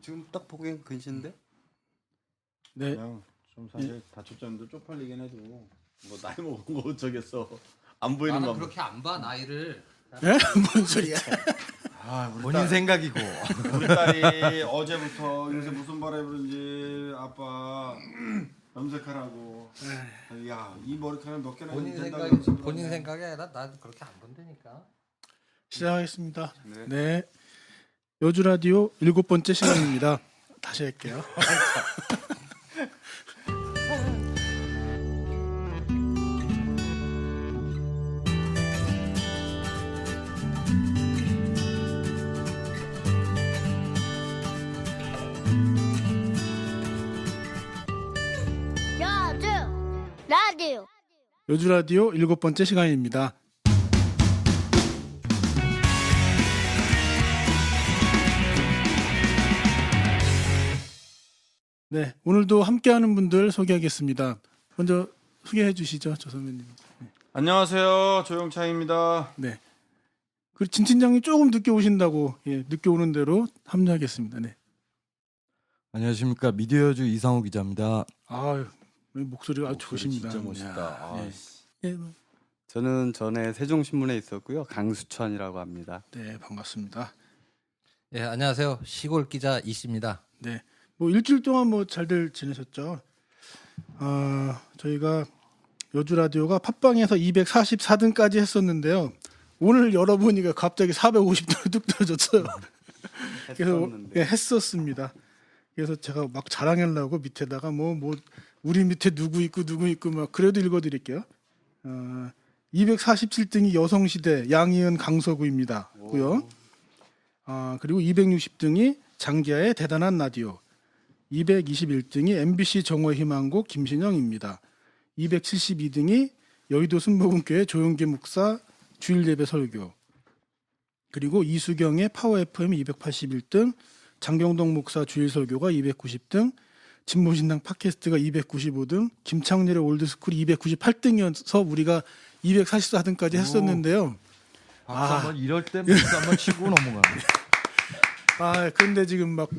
지금 딱 보기엔 근신데. 네. 그냥 좀 사실 다초점도 쪽팔리긴 해도 뭐 나이 먹은 거 어쩌겠어. 안 보이는 나는 거. 그렇게 안 봐 나이를. 예? 뭔 소리야? 우리 본인 생각이고. 우리 딸이 어제부터 요새 무슨 바람이 부는지 아빠 염색하라고. 야, 이 머리카락 몇 개나 본인 된다고 생각이 지금 본인 생각이 아니라 난 그렇게 안 본다니까. 시작하겠습니다. 네. 네. 여주 라디오 7번째 시간입니다. 다시 할게요. 여주 라디오 여주 라디오 7번째 시간입니다. 네, 오늘도 함께하는 분들 소개하겠습니다. 먼저 소개해 주시죠, 조 선배님. 안녕하세요. 조영창입니다. 네. 그리고 진 팀장님 조금 늦게 오신다고 늦게 오는 대로 합류하겠습니다. 네. 안녕하십니까 미디어주 이상호 기자입니다. 아유, 목소리가 아주 목소리 좋으십니다. 진짜 멋있다. 아, 네. 저는 전에 세종신문에 있었고요. 강수천이라고 합니다. 네, 반갑습니다. 예 안녕하세요 시골 기자 이씨입니다. 네, 뭐 일주일 동안 뭐 잘들 지내셨죠? 저희가 여주 라디오가 팟빵에서 244등까지 했었는데요. 오늘 열어보니까 갑자기 450등으로 뚝 떨어졌어요. 그래서 했었는데. 했었습니다. 그래서 제가 막 자랑하려고 밑에다가 뭐 우리 밑에 누구 있고 막 그래도 읽어드릴게요. 247등이 여성시대 양희은 강서구입니다. 고요. 그리고 260등이 장기하의 대단한 라디오, 221등이 MBC 정오희망곡 김신영입니다. 272등이 여의도 순복음교회 조용기 목사 주일 예배 설교, 그리고 이수경의 파워 FM 281등, 장경동 목사 주일 설교가 290등, 진보신당 팟캐스트가 295등, 김창렬의 올드스쿨이 298등이어서 우리가 244등까지 했었는데요. 박수 한번 이럴 때 박수 한번 치고 넘어가는. 근데 지금 막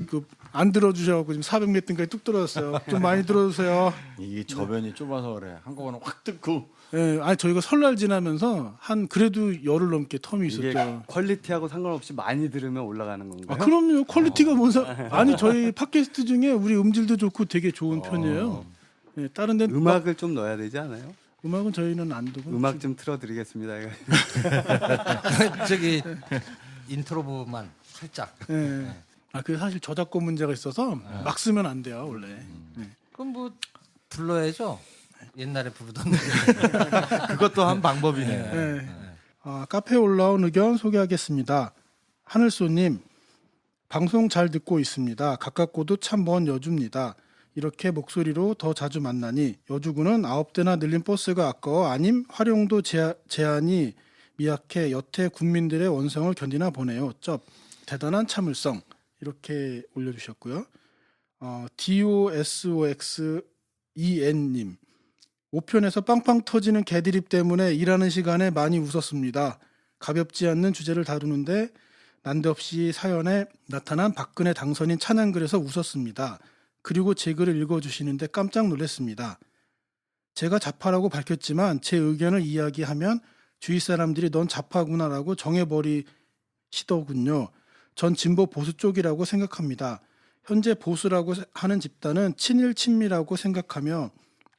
안 들어주셔갖고 지금 400몇 등까지 뚝 떨어졌어요. 좀 많이 들어주세요. 이게 저변이 좁아서 그래. 한꺼번에 확 뜯고. 예, 저희가 설날 지나면서 한 그래도 열흘 넘게 텀이 이게 있었죠. 퀄리티하고 상관없이 많이 들으면 올라가는 건가요? 그럼요. 퀄리티가 아니 저희 팟캐스트 중에 우리 음질도 좋고 되게 좋은 편이에요. 예, 다른 데는 음악을 좀 넣어야 되지 않아요? 음악은 저희는 안 두고 음악 좀 틀어드리겠습니다. 저기 인트로 부분만 살짝. 예. 그 사실 저작권 문제가 있어서 막 쓰면 안 돼요 원래. 그럼 뭐 불러야죠. 옛날에 부르던 그것도 한 방법이네. 예. 카페에 올라온 의견 소개하겠습니다. 하늘소님, 방송 잘 듣고 있습니다. 가깝고도 참 먼 여주입니다. 이렇게 목소리로 더 자주 만나니 여주구는 9대나 늘린 버스가 아까워 아님 활용도 제한이 미약해 여태 국민들의 원성을 견디나 보네요. 쩝 대단한 참을성 이렇게 올려주셨고요. DOSOXEN님 5편에서 빵빵 터지는 개드립 때문에 일하는 시간에 많이 웃었습니다. 가볍지 않는 주제를 다루는데 난데없이 사연에 나타난 박근혜 당선인 찬양글에서 웃었습니다. 그리고 제 글을 읽어주시는데 깜짝 놀랐습니다. 제가 좌파라고 밝혔지만 제 의견을 이야기하면 주위 사람들이 넌 좌파구나라고 정해버리시더군요. 전 진보 보수 쪽이라고 생각합니다. 현재 보수라고 하는 집단은 친일 친미라고 생각하며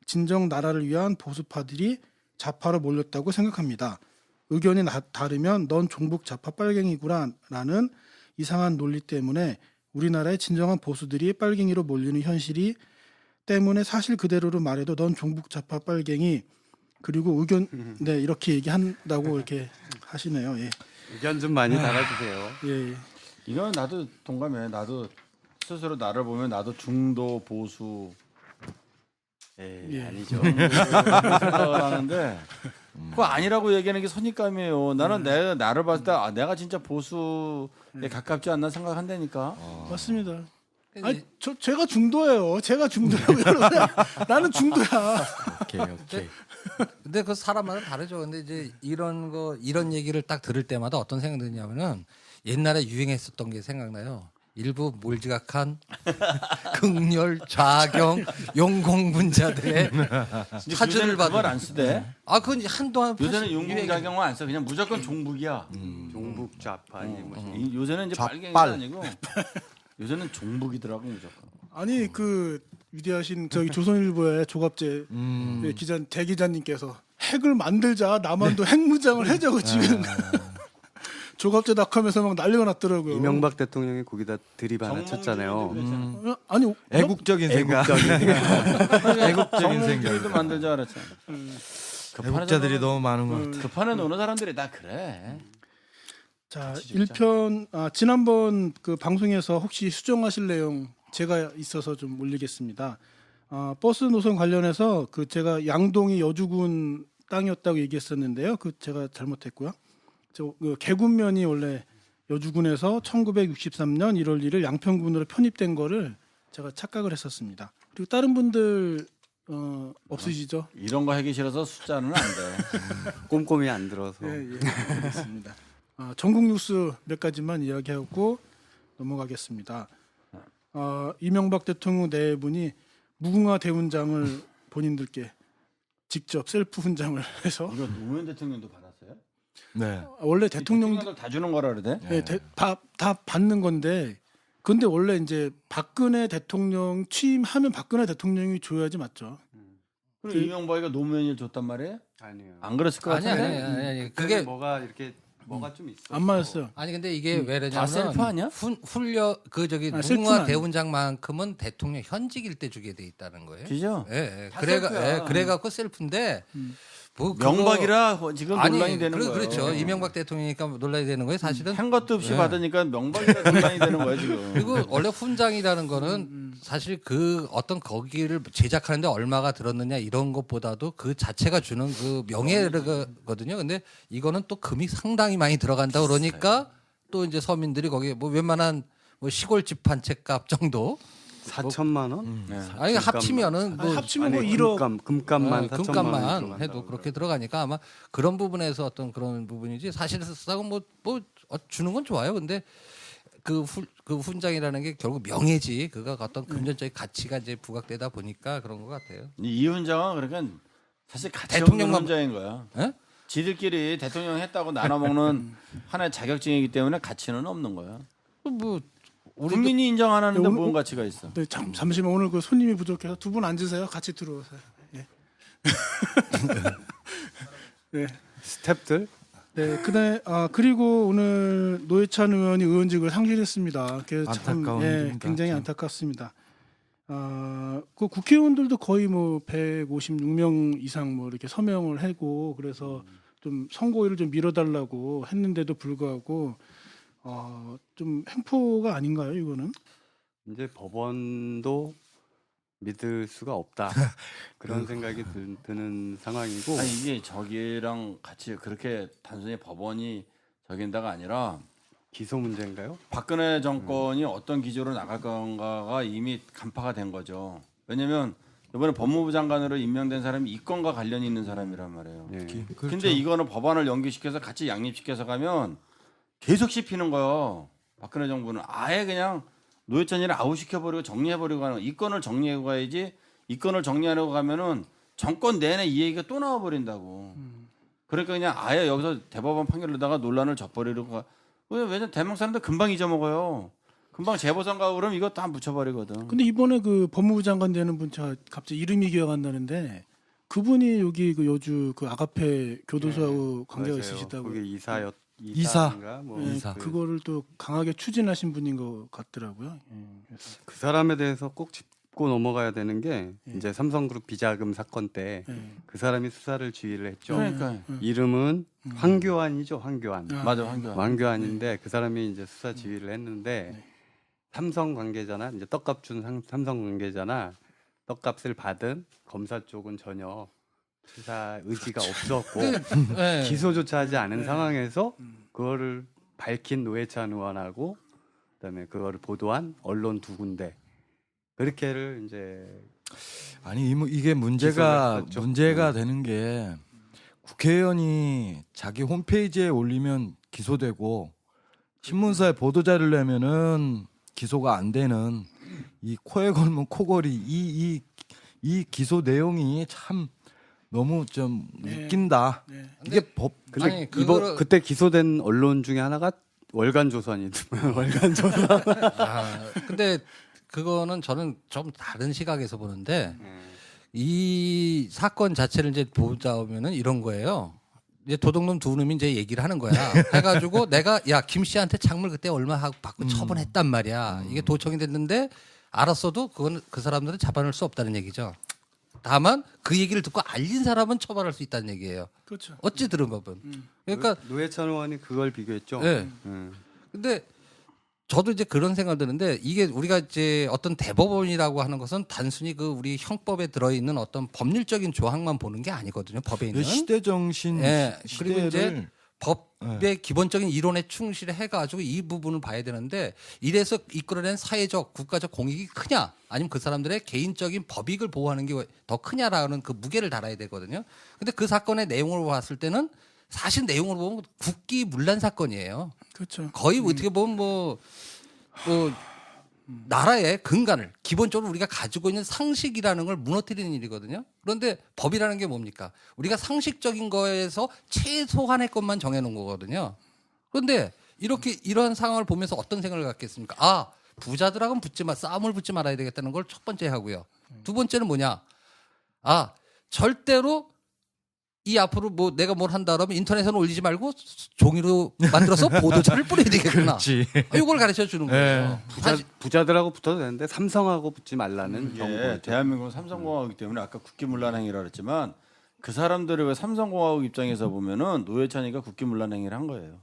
진정 나라를 위한 보수파들이 좌파로 몰렸다고 생각합니다. 의견이 다르면 넌 종북 좌파 빨갱이구나라는 이상한 논리 때문에 우리나라의 진정한 보수들이 빨갱이로 몰리는 현실이 때문에 사실 그대로로 말해도 넌 종북 좌파 빨갱이 그리고 의견 이렇게 얘기한다고 이렇게 하시네요. 예. 의견 좀 많이 달아주세요. 예. 이건 나도 동감해. 나도 스스로 나를 보면 나도 중도 보수 아니죠. 생각을 하는데 그거 아니라고 얘기하는 게 선입감이에요. 나는 나를 봤을 때 내가 진짜 보수에 가깝지 않나 생각한다니까. 맞습니다. 제가 중도예요. 제가 중도라고 나는 중도야. 오케이. 근데 그 사람마다 다르죠. 근데 이제 이런 얘기를 딱 들을 때마다 어떤 생각이 드냐면은 옛날에 유행했었던 게 생각나요. 일부 몰지각한 극렬 좌경 용공분자들의 차주를 요새는 그걸 받은. 안 쓰대. 아 그건 이제 한동안 요새는 유행이- 용공작용은 안 써. 그냥 무조건 종북이야. 종북 좌파 뭐 요새는 이제 좌빨. 빨갱이가 아니고 요새는 종북이더라고 무조건. 아니 그 위대하신 저기 조선일보의 조갑재 음. 기자 대기자님께서 핵을 만들자 남한도 핵무장을 해자고 지금 조갑재 닷컴에서 막 난리가 났더라고요. 이명박 대통령이 거기다 드립 하나 쳤잖아요. 아니 애국적인 생각. 애국적인 생각. 정몽주의도 만들자 그랬잖아. 애국자들이 너무 많은 것 같아. 급한에 노는 사람들이 다 그래. 자, 진짜. 1편 지난번 그 방송에서 혹시 수정하실 내용 제가 있어서 좀 올리겠습니다. 버스 노선 관련해서 그 제가 양동이 여주군 땅이었다고 얘기했었는데요. 그 제가 잘못했고요. 그 개군면이 원래 여주군에서 1963년 1월 1일 양평군으로 편입된 거를 제가 착각을 했었습니다. 그리고 다른 분들 없으시죠? 이런 거 하기 싫어서 숫자는 안 돼. 꼼꼼히 안 들어서. 예, 알겠습니다. 전국 뉴스 몇 가지만 이야기하고 넘어가겠습니다. 이명박 대통령 네 분이 무궁화 대훈장을 본인들께 직접 셀프 훈장을 해서 이거 노무현 대통령도 받았어요? 네. 원래 대통령 대통령들 다 주는 거라 그러대? 다 받는 건데 근데 원래 이제 박근혜 대통령 취임하면 박근혜 대통령이 줘야지 맞죠? 그럼 이명박이가 노무현이 줬단 말이에요? 아니요. 안 그랬을 것 아니 같은데? 아니 그게 그게 뭐가 이렇게 뭐가 좀 있어. 안 맞았어요. 아니 근데 이게 왜 다 셀프 아니야? 그러냐면 훈련 그 저기 셀프는 무궁화 아니에요. 대훈장만큼은 대통령 현직일 때 주게 돼 있다는 거예요. 그죠? 예, 예. 다 셀프야. 그래갖고 셀프인데 뭐 그거- 명박이라 지금 아니, 논란이 되는 거예요. 그렇죠. 이명박 대통령이니까 논란이 되는 거예요. 사실은 한 것도 없이 네. 받으니까 명박이라 논란이 되는 거예요 지금. 그리고 원래 훈장이라는 거는 사실 그 어떤 거기를 제작하는데 얼마가 들었느냐 이런 것보다도 그 자체가 주는 그 명예거든요. 근데 이거는 또 금이 상당히 많이 들어간다 그러니까 또 이제 서민들이 거기에 뭐 웬만한 뭐 시골집 한 채 값 정도 4천만 원? 네. 아니 합치면은 뭐 합치면 뭐 1억 금값만 4천만 원 금값만 들어간다고 해도 그렇게 들어가니까 아마 그런 부분에서 어떤 그런 부분이지 사실상 뭐 주는 건 좋아요. 근데 그 훈장이라는 게 결국 명예지. 그가 어떤 금전적인 가치가 이제 부각되다 보니까 그런 것 같아요. 이 훈장은 그러니까 사실 가치 대통령만- 없는 훈장인 거야. 예? 지들끼리 대통령 했다고 나눠 먹는 하나의 자격증이기 때문에 가치는 없는 거야. 뭐 우리 국민이 인정 안 하는데 오늘- 뭔 가치가 있어? 네, 잠시만 오늘 그 손님이 부족해서 두 분 앉으세요. 같이 들어오세요. 예. 네. 스탭들 네, 그다음에 그리고 오늘 노회찬 의원이 의원직을 상실했습니다. 그래서 참 안타까운 일입니다. 굉장히 참. 안타깝습니다. 그 국회의원들도 거의 뭐 156명 이상 뭐 이렇게 서명을 하고 그래서 좀 선고일을 좀 미뤄달라고 했는데도 불구하고 좀 횡포가 아닌가요, 이거는? 이제 법원도 믿을 수가 없다. 그런 생각이 드는 상황이고 아니 이게 저기랑 같이 그렇게 단순히 법원이 저긴다가 아니라 기소 문제인가요? 박근혜 정권이 어떤 기조로 나갈 건가가 이미 간파가 된 거죠. 왜냐면 이번에 법무부 장관으로 임명된 사람이 이 건과 관련이 있는 사람이란 말이에요. 예. 그렇죠. 근데 이거는 법안을 연기시켜서 같이 양립시켜서 가면 계속 씹히는 거예요. 박근혜 정부는 아예 그냥 노회찬이를 아웃시켜버리고 정리해버리고 가는 이 건을 정리하고 가야지 이 건을 정리하려고 가면은 정권 내내 이 얘기가 또 나와버린다고. 그러니까 그냥 아예 여기서 대법원 판결로다가 논란을 져버리려고 가. 왜냐면 대망 사람들 금방 잊어먹어요. 금방 재보선 가고 그러면 이거 다 묻혀버리거든. 근데 이번에 그 법무부 장관 되는 분 제가 갑자기 이름이 기억 안 나는데 그분이 여기 그 여주 그 아가페 교도소하고 관계가 맞아요. 있으시다고. 거기 이사. 이사인가 뭐 예, 이사. 그거를 또 강하게 추진하신 분인 것 같더라고요. 그래서, 그 사람에 대해서 꼭 짚고 넘어가야 되는 게 예. 이제 삼성그룹 비자금 사건 때 그 예. 사람이 수사를 지휘를 했죠. 그러니까 이름은 황교안이죠, 황교안. 맞아 황교안. 황교안인데 그 사람이 이제 수사 지휘를 했는데 네. 삼성 관계자나 이제 떡값 준 삼성 관계자나 떡값을 받은 검사 쪽은 전혀 수사 의지가 없었고 예. 기소조차 하지 않은 네. 상황에서 그거를 밝힌 노회찬 의원하고 그다음에 그거를 보도한 언론 두 군데 그렇게를 이제 아니 이게 문제가 기소를 했죠. 문제가 되는 게 국회의원이 자기 홈페이지에 올리면 기소되고 신문사에 보도자를 내면은 기소가 안 되는 이 코에 걸면 코걸이 이 기소 내용이 참 너무 좀 네. 웃긴다. 네. 이게 법 근데 아니, 이번 그때 기소된 언론 중에 하나가 월간조선이더만. 월간조선. 근데 그거는 저는 좀 다른 시각에서 보는데 이 사건 자체를 이제 보자면은 이런 거예요. 이제 도둑놈 두 놈이 이제 얘기를 하는 거야. 해가지고 내가 야 김 씨한테 작물 그때 얼마 하고 받고 처분했단 말이야. 이게 도청이 됐는데 알았어도 그건 그 사람들은 잡아낼 수 없다는 얘기죠. 다만 그 얘기를 듣고 알린 사람은 처벌할 수 있다는 얘기예요. 그렇죠. 어찌 들은 법은. 그러니까 노회찬 의원이 그걸 비교했죠. 네. 음. 근데 저도 이제 그런 생각 드는데 이게 우리가 이제 어떤 대법원이라고 하는 것은 단순히 그 우리 형법에 들어있는 어떤 법률적인 조항만 보는 게 아니거든요. 법에 있는. 시대 정신 예, 시대를 그리고 이제 법의 네. 기본적인 이론에 충실해가지고 이 부분을 봐야 되는데 이래서 이끌어낸 사회적 국가적 공익이 크냐 아니면 그 사람들의 개인적인 법익을 보호하는 게 더 크냐라는 그 무게를 달아야 되거든요. 근데 그 사건의 내용을 봤을 때는 사실 내용으로 보면 국기문란 사건이에요. 그렇죠. 거의 어떻게 보면 뭐 나라의 근간을 기본적으로 우리가 가지고 있는 상식이라는 걸 무너뜨리는 일이거든요. 그런데 법이라는 게 뭡니까? 우리가 상식적인 거에서 최소한의 것만 정해놓은 거거든요. 그런데 이렇게 이러한 상황을 보면서 어떤 생각을 갖겠습니까? 아, 부자들하고는 싸움을 붙지 말아야 되겠다는 걸 첫 번째 하고요. 두 번째는 뭐냐? 아, 절대로 이 앞으로 뭐 내가 뭘 한다 그러면 인터넷에는 올리지 말고 종이로 만들어서 보도자를 뿌려야 되겠구나. 그렇지. 이걸 가르쳐 주는 거예요. 사실 부자들하고 붙어도 되는데 삼성하고 붙지 말라는 이게 경고. 대한민국은 삼성공화국이기 때문에 아까 국기문란 행위라 그랬지만 그 사람들이 왜 삼성공화국 입장에서 보면은 노회찬이가 국기문란 행위를 한 거예요.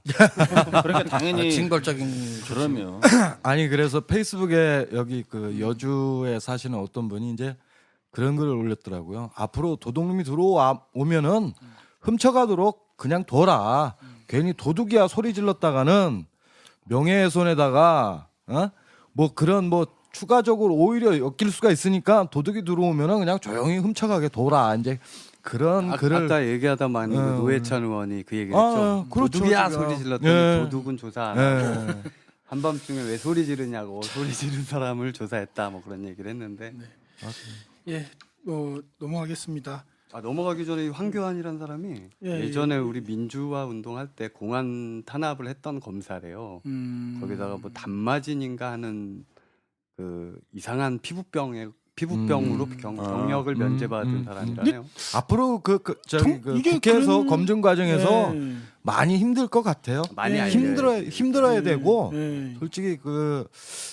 그러니까 당연히 징벌적인 그러면 아니 그래서 페이스북에 여기 그 여주에 사시는 어떤 분이 이제 그런 글을 올렸더라고요. 앞으로 도둑놈이 들어오면은 훔쳐가도록 그냥 둬라. 괜히 도둑이야 소리 질렀다가는 명예훼손에다가 뭐 그런 뭐 추가적으로 오히려 엮일 수가 있으니까 도둑이 들어오면은 그냥 조용히 훔쳐가게 둬라. 이제 그런 글을 아까 얘기하다만 그 노회찬 의원이 그 얘기를 아, 했죠. 그렇죠, 도둑이야 지금. 소리 질렀더니 예. 도둑은 조사 안 하고 예. 한밤중에 왜 소리 지르냐고 소리 지른 사람을 조사했다 뭐 그런 얘기를 했는데 예, 넘어가겠습니다. 넘어가기 전에 이 황교안이라는 사람이 예전에 우리 민주화 운동할 때 공안 탄압을 했던 검사래요. 거기다가 뭐 단마진인가 하는 그 이상한 피부병으로 경력을 면제받은 사람이라네요. 앞으로 저기 그 이게 국회에서 그런- 검증 과정에서 네. 많이 힘들 것 같아요. 많이 예. 알려야 힘들어야 되고 네. 솔직히 그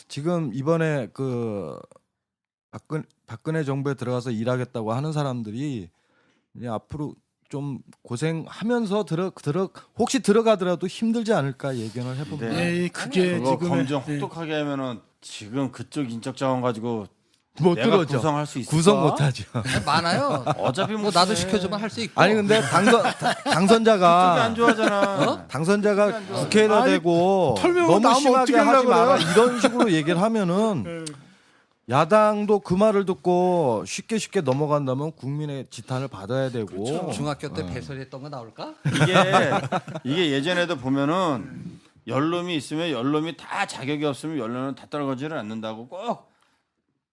지금 이번에 그 박근혜 정부에 들어가서 일하겠다고 하는 사람들이 이제 앞으로 좀 고생하면서 혹시 들어가더라도 힘들지 않을까 예견을 해봅니다. 네. 예, 그게 그거 지금 검증 혹독하게 하면은 지금 그쪽 인적 자원 가지고 못 내가 들어죠. 구성할 수 있어. 구성 못하죠. 많아요. 어차피 뭐 나도 시켜주면 할 수 있고. 아니 근데 그쪽이 당선자가 안 좋아하잖아. 당선자가 국회에다 아니, 대고 털면서 너무 나오면 심하게 어떻게 하지 하려고 마라 그래요? 이런 식으로 얘기를 하면은 야당도 그 말을 듣고 쉽게 넘어간다면 국민의 지탄을 받아야 되고 중학교 때 배설했던 거 나올까? 이게 예전에도 보면은 연놈이 있으면 연놈이 다 자격이 없으면 연놈은 다 떨어지를 않는다고 꼭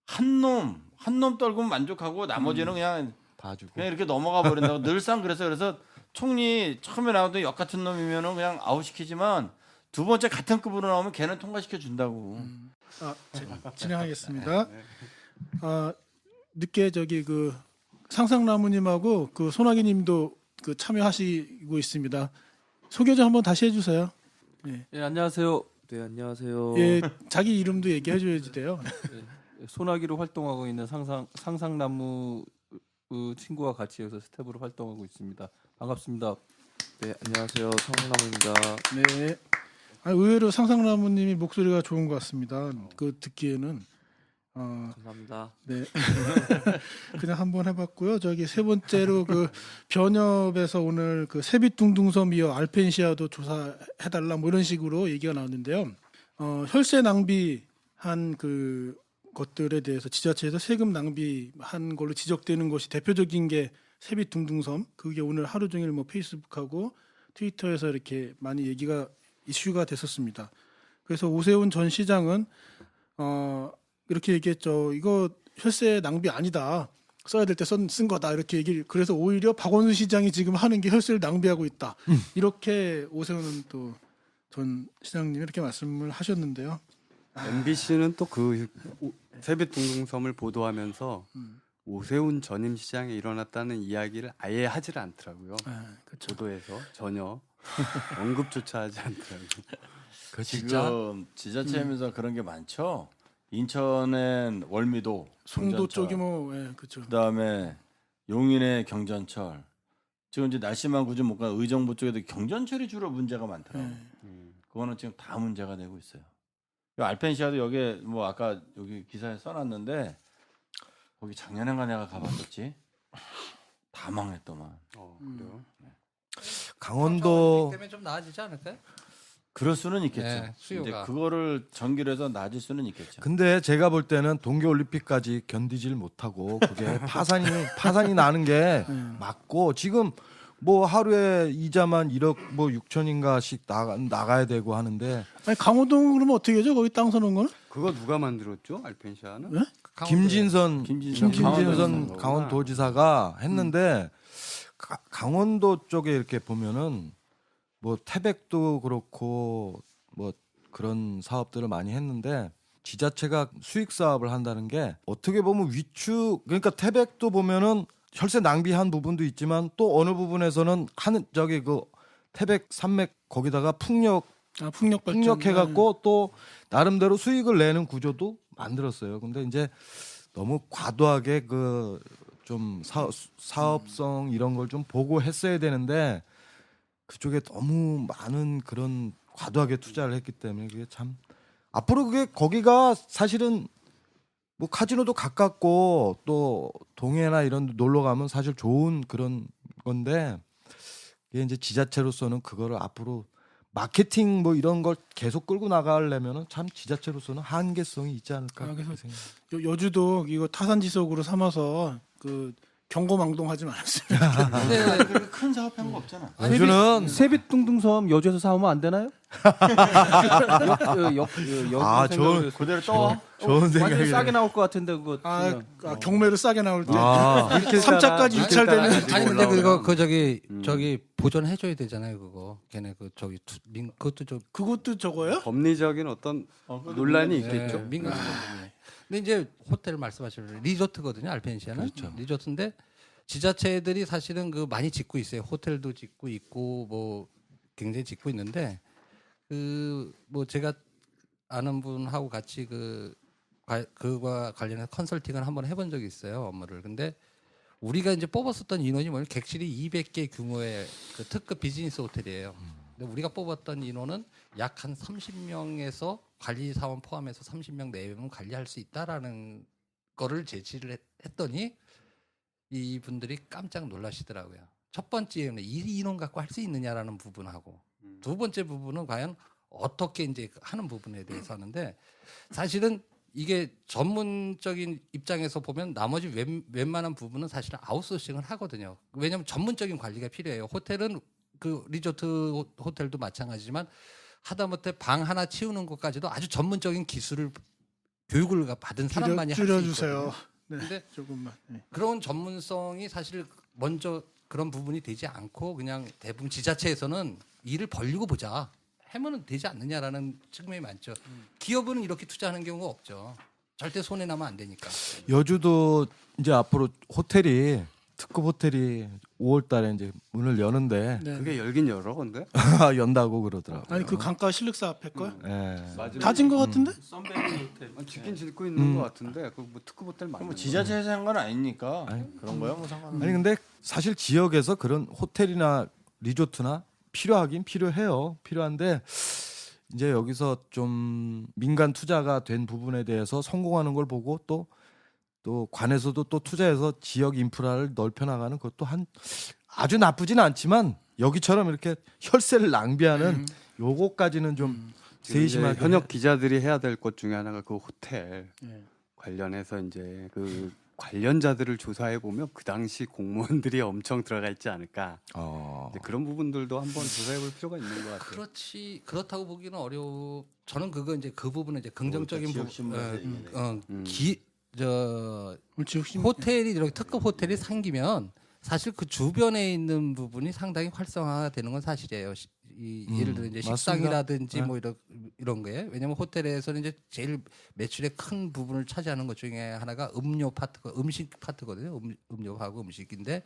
한 놈 떨구면 만족하고 나머지는 그냥 봐주고 이렇게 넘어가 버린다고 늘상 그래서 총리 처음에 나오던 역 같은 놈이면은 그냥 아웃시키지만 두 번째 같은 급으로 나오면 걔는 통과시켜 준다고. 진행하겠습니다. 늦게 그 상상나무님하고 그 소나기님도 그 참여하시고 있습니다. 소개 좀 한번 다시 해주세요. 예, 안녕하세요. 네, 안녕하세요. 예, 자기 이름도 얘기해줘야지 돼요. 소나기로 활동하고 있는 상상나무 친구와 같이 여기서 스텝으로 활동하고 있습니다. 반갑습니다. 네, 안녕하세요. 상상나무입니다. 네. 의외로 상상나무님이 목소리가 좋은 것 같습니다. 그 듣기에는 감사합니다. 네. 그냥 한번 해봤고요. 저기 세 번째로 그 변협에서 오늘 그 세빛둥둥섬 이어 알펜시아도 조사해달라 뭐 이런 식으로 얘기가 나왔는데요. 혈세 낭비한 그 것들에 대해서 지자체에서 세금 낭비한 걸로 지적되는 것이 대표적인 게 세빛둥둥섬. 그게 오늘 하루 종일 뭐 페이스북하고 트위터에서 이렇게 많이 이슈가 됐었습니다. 그래서 오세훈 전 시장은 이렇게 얘기했죠. 이거 혈세 낭비 아니다. 써야 될 때 쓴 거다. 이렇게 얘기. 그래서 오히려 박원순 시장이 지금 하는 게 혈세를 낭비하고 있다. 이렇게 오세훈은 또 전 시장님이 이렇게 말씀을 하셨는데요. MBC는 또 그 세빛둥둥섬을 보도하면서 오세훈 전임 시장에 일어났다는 이야기를 아예 하질 않더라고요. 그렇죠. 보도에서 전혀 언급조차 하지 않더라고요. 그 진짜 지금 지자체 하면서 그런 게 많죠. 인천엔 월미도, 송도 경전철, 쪽이 뭐 그렇죠. 그다음에 용인의 경전철. 지금 이제 날씨만 굳이 못 가 의정부 쪽에도 경전철이 주로 문제가 많더라고요. 그거는 지금 다 문제가 되고 있어요. 알펜시아도 여기 뭐 아까 여기 기사에 써놨는데 거기 작년엔가 내가 가봤었지. 다 망했더만. 그래요? 강원도 때문에 좀 나아지지 않을까요? 그럴 수는 있겠죠. 네, 수요가. 근데 그거를 전기로 해서 낮을 수는 있겠죠. 근데 제가 볼 때는 동계올림픽까지 견디질 못하고 그게 파산이 나는 게 맞고 지금 뭐 하루에 이자만 1억 뭐 6천인가씩 나가야 되고 하는데 아니 강호동 그러면 어떻게 하죠? 거기 땅 서는 거는? 그거 누가 만들었죠? 알펜시아는? 네? 김진선 강원도에서 강원도지사가 했는데 강원도 쪽에 이렇게 보면은 뭐 태백도 그렇고 뭐 그런 사업들을 많이 했는데 지자체가 수익 사업을 한다는 게 어떻게 보면 그러니까 태백도 보면은 혈세 낭비한 부분도 있지만 또 어느 부분에서는 그 태백 산맥 거기다가 풍력해갖고 또 나름대로 수익을 내는 구조도 만들었어요. 근데 이제 너무 과도하게 그 좀 사업성 이런 걸 좀 보고 했어야 되는데 그쪽에 너무 많은 그런 과도하게 투자를 했기 때문에 그게 참 앞으로 그게 거기가 사실은 뭐 카지노도 가깝고 또 동해나 이런 데 놀러 가면 사실 좋은 그런 건데 이게 이제 지자체로서는 그거를 앞으로 마케팅 뭐 이런 걸 계속 끌고 나가려면은 참 지자체로서는 한계성이 있지 않을까. 그래서 그렇게 생각해요. 여주도 이거 타산지석으로 삼아서 그 경고망동하지 말았어요. 그렇게 큰 사업한 거 없잖아. 여주는 세빛둥둥섬 여주에서 사오면 안 되나요? 좋은 그대로 떠. 좋은 완전 생각이네. 싸게 나올 것 같은데 그거. 경매로 싸게 나올 때 이렇게 3차까지 유찰되는. 아니 근데 그거 저기 보존해 줘야 되잖아요 그거. 걔네 그것도 좀 그것도 저거예요? 법리적인 어떤 논란이 있겠죠. 민간. 근데 이제 호텔 말씀하신 리조트거든요. 알펜시아는 리조트인데 지자체들이 사실은 그 많이 짓고 있어요. 호텔도 짓고 있고 뭐 굉장히 짓고 있는데 그 뭐 제가 아는 분하고 같이 그와 관련해서 컨설팅을 한번 해본 적이 있어요. 업무를. 근데 우리가 이제 뽑았었던 인원이 뭐냐면 객실이 200개 규모의 그 특급 비즈니스 호텔이에요. 근데 우리가 뽑았던 인원은 약 한 30명에서 관리 사원 포함해서 30명 내외면 관리할 수 있다라는 거를 제시를 했더니 이분들이 깜짝 놀라시더라고요. 첫 번째는 이 인원 갖고 할 수 있느냐라는 부분하고 두 번째 부분은 과연 어떻게 이제 하는 부분에 대해서 하는데 사실은 이게 전문적인 입장에서 보면 나머지 웬만한 부분은 사실은 아웃소싱을 하거든요. 왜냐하면 전문적인 관리가 필요해요. 호텔은 그 리조트 호텔도 마찬가지지만 하다못해 방 하나 치우는 것까지도 아주 전문적인 기술을 교육을 받은 사람만이 할 수 줄여주세요. 있거든요. 네, 근데 조금만. 네. 그런 전문성이 사실 먼저 그런 부분이 되지 않고 그냥 대부분 지자체에서는 일을 벌리고 보자 하면은 되지 않느냐라는 측면이 많죠. 기업은 이렇게 투자하는 경우가 없죠. 절대 손해 나면 안 되니까. 여주도 이제 앞으로 특급 호텔이 5월달에 이제 문을 여는데 네. 그게 열긴 열어 근데? 연다고 그러더라고요. 아니 그 강가 실력사 앞에 거야? 예. 다진 거 같은데? 짓긴 짓고 있는 것 같은데 그 뭐 특급 호텔 뭐 맞는 지자체에서 한 건 아니니까 그런 거야 뭐 상관없어. 아니 근데 사실 지역에서 그런 호텔이나 리조트나 필요하긴 필요해요. 필요한데 이제 여기서 좀 민간 투자가 된 부분에 대해서 성공하는 걸 보고 또 관에서도 또 투자해서 지역 인프라를 넓혀 나가는 것도 아주 나쁘진 않지만 여기처럼 이렇게 혈세를 낭비하는 요거까지는 좀 세심하게 현역 기자들이 해야 될 것 중에 하나가 그 호텔 네. 관련해서 이제 그 관련자들을 조사해 보면 그 당시 공무원들이 엄청 들어가 있지 않을까. 어. 근데 그런 부분들도 한번 조사해 볼 필요가 있는 것 같아요. 그렇지 그렇다고 보기는 어려워. 저는 그거 이제 그 부분은 이제 긍정적인 지역 부분. 신문에서 얘기하네. 저 지역신 호텔이 이렇게 특급 호텔이 생기면 사실 그 주변에 있는 부분이 상당히 활성화가 되는 건 사실이에요. 예를 들어 이제 맞습니다. 식당이라든지 네. 뭐 이런 거에 왜냐면 호텔에서는 이제 제일 매출의 큰 부분을 차지하는 것 중에 하나가 음료 파트, 음식 파트거든요. 음료하고 음식인데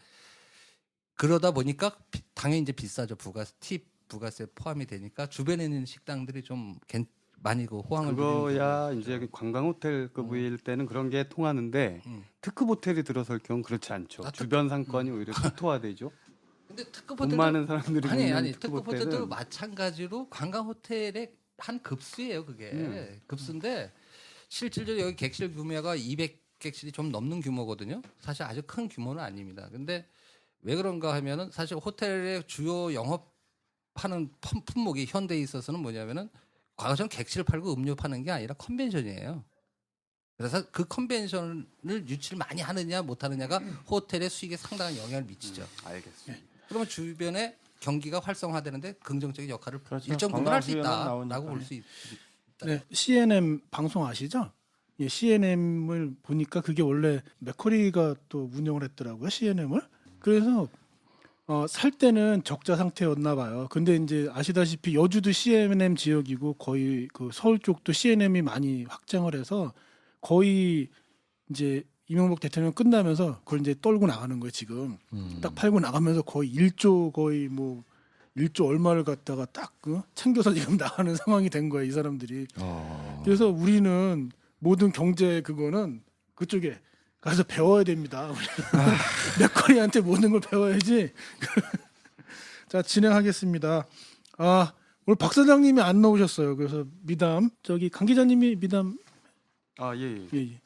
그러다 보니까 당연히 이제 비싸죠. 부가세 포함이 되니까 주변에 있는 식당들이 좀 많이 그 호황을 그거야 이제 관광 호텔급일 때는 그런 게 통하는데 특급 호텔이 들어설 경우 그렇지 않죠. 아, 주변 상권이 오히려 초토화되죠. 근데 특급 돈 호텔도 많은 사람들이 아니 묵는 특급 호텔도 마찬가지로 관광 호텔의 한 급수예요. 그게 급수인데 실질적으로 여기 객실 규모가 200객실이 좀 넘는 규모거든요. 사실 아주 큰 규모는 아닙니다. 근데 왜 그런가 하면은 사실 호텔의 주요 영업하는 품목이 현대에 있어서는 뭐냐면은 과거처럼 객실 팔고 음료 파는 게 아니라 컨벤션이에요. 그래서 그 컨벤션을 유치를 많이 하느냐 못 하느냐가 호텔의 수익에 상당한 영향을 미치죠. 알겠습니다. 그러면 주변에 경기가 활성화되는데 긍정적인 역할을 그렇죠. 일정 부분 할 수 관광 수요는 있다라고 나오니까. 볼 수 있다. 네, CNN 방송 아시죠? 예, CNM을 보니까 그게 원래 맥커리가 또 운영을 했더라고요. CNM을. 그래서 살 때는 적자 상태였나 봐요. 근데 이제 아시다시피 여주도 CNM 지역이고 거의 그 서울 쪽도 CNM이 많이 확장을 해서 거의 이제 이명박 대통령 끝나면서 그걸 이제 떨고 나가는 거예요. 지금 딱 팔고 나가면서 거의 1조 거의 뭐 1조 얼마를 갖다가 딱 챙겨서 지금 나가는 상황이 된 거예요. 이 사람들이. 그래서 우리는 모든 경제 그거는 그쪽에 가서 배워야 됩니다. 맥커리한테 모든 걸 배워야지. 자, 진행하겠습니다. 오늘 박 사장님이 안 나오셨어요. 그래서 미담 저기 강 기자님이 미담 예. 예.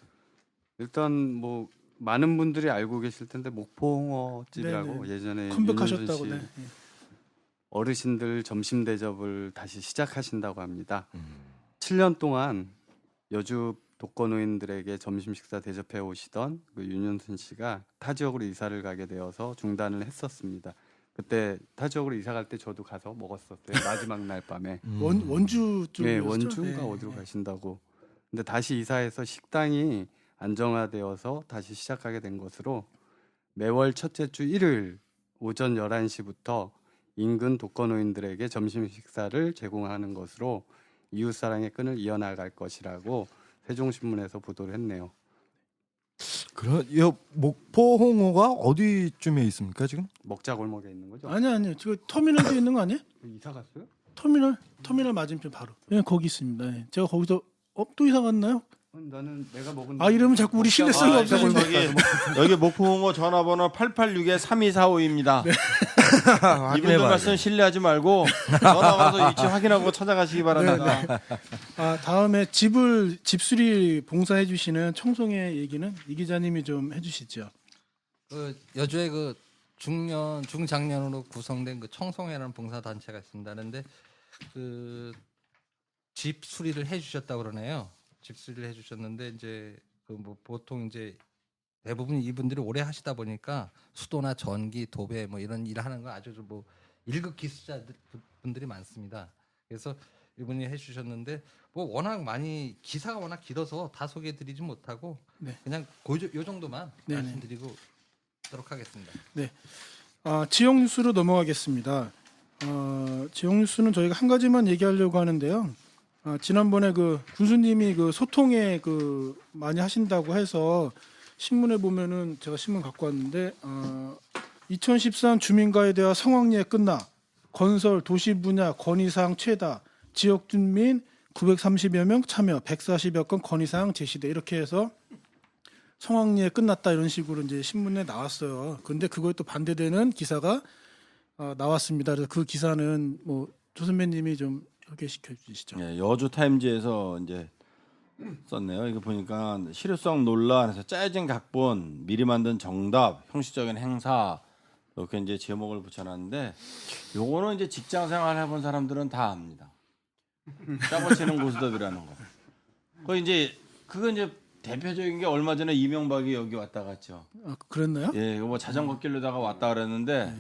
일단 뭐 많은 분들이 알고 계실 텐데 목포홍어집이라고 네네. 예전에 컴백하셨다고. 윤현준 씨 네. 어르신들 점심 대접을 다시 시작하신다고 합니다. 7년 동안 여주 독거노인들에게 점심 식사 대접해 오시던 그 윤현순 씨가 타 지역으로 이사를 가게 되어서 중단을 했었습니다. 그때 타 지역으로 이사 갈 때 저도 가서 먹었었어요. 마지막 날 밤에. 원주 쪽이었죠. 네, 원주인가 네, 어디로 네. 가신다고. 근데 다시 이사해서 식당이 안정화되어서 다시 시작하게 된 것으로 매월 첫째 주 일요일 오전 11시부터 인근 독거노인들에게 점심 식사를 제공하는 것으로 이웃사랑의 끈을 이어나갈 것이라고 세종신문에서 보도를 했네요. 그런 목포 홍어가 어디쯤에 있습니까 지금? 먹자골목에 있는 거죠? 아니 지금 터미널에 있는 거 아니에요? 이사 갔어요? 터미널 맞은편 바로. 네, 거기 있습니다. 네. 제가 거기서 또 이사 갔나요? 나는 내가 먹은 이러면 자꾸 우리 신뢰성이 없어진다. 여기 목포홍어 전화번호 886-3245입니다. 이분들 말씀 신뢰하지 말고 전화 가서 위치 확인하고 찾아가시기 바랍니다. 다음에 집수리 봉사해 주시는 청송의 얘기는 이 기자님이 좀 해주시죠. 그 여주에 그 중장년으로 구성된 그 청송회라는 봉사 단체가 있습니다. 그런데 그 집 수리를 해주셨다 그러네요. 집 수리를 해주셨는데 이제 그 뭐 보통 이제 대부분 이분들이 오래 하시다 보니까 수도나 전기, 도배 뭐 이런 일을 하는 거 아주 뭐 1급 기술자들 분들이 많습니다. 그래서 이분이 해주셨는데 뭐 워낙 많이 기사가 워낙 길어서 다 소개해드리지 못하고 네. 그냥 요 정도만 네네. 말씀드리고 하도록 하겠습니다. 네. 지역 뉴스로 넘어가겠습니다. 지역 뉴스는 저희가 한 가지만 얘기하려고 하는데요. 지난번에 그 군수님이 그 소통에 그 많이 하신다고 해서 신문에 보면은 제가 신문 갖고 왔는데 2013 주민과에 대한 성황리에 끝나 건설 도시 분야 건의사항 최다 지역 주민 930여 명 참여 140여 건 건의사항 제시돼 이렇게 해서 성황리에 끝났다 이런 식으로 이제 신문에 나왔어요. 근데 그거에 또 반대되는 기사가 나왔습니다. 그래서 그 기사는 뭐 조 선배님이 좀 소개시켜 주시죠. 예, 여주 타임즈에서 이제 썼네요. 이거 보니까 실효성 논란에서 짜여진 각본, 미리 만든 정답, 형식적인 행사 이렇게 이제 제목을 붙여놨는데 요거는 이제 직장 생활 해본 사람들은 다 압니다. 짜고 치는 고스톱이라는 거. 그거 이제 대표적인 게 얼마 전에 이명박이 여기 왔다 갔죠. 아, 그랬나요? 예, 뭐 자전거 길로다가 왔다 그랬는데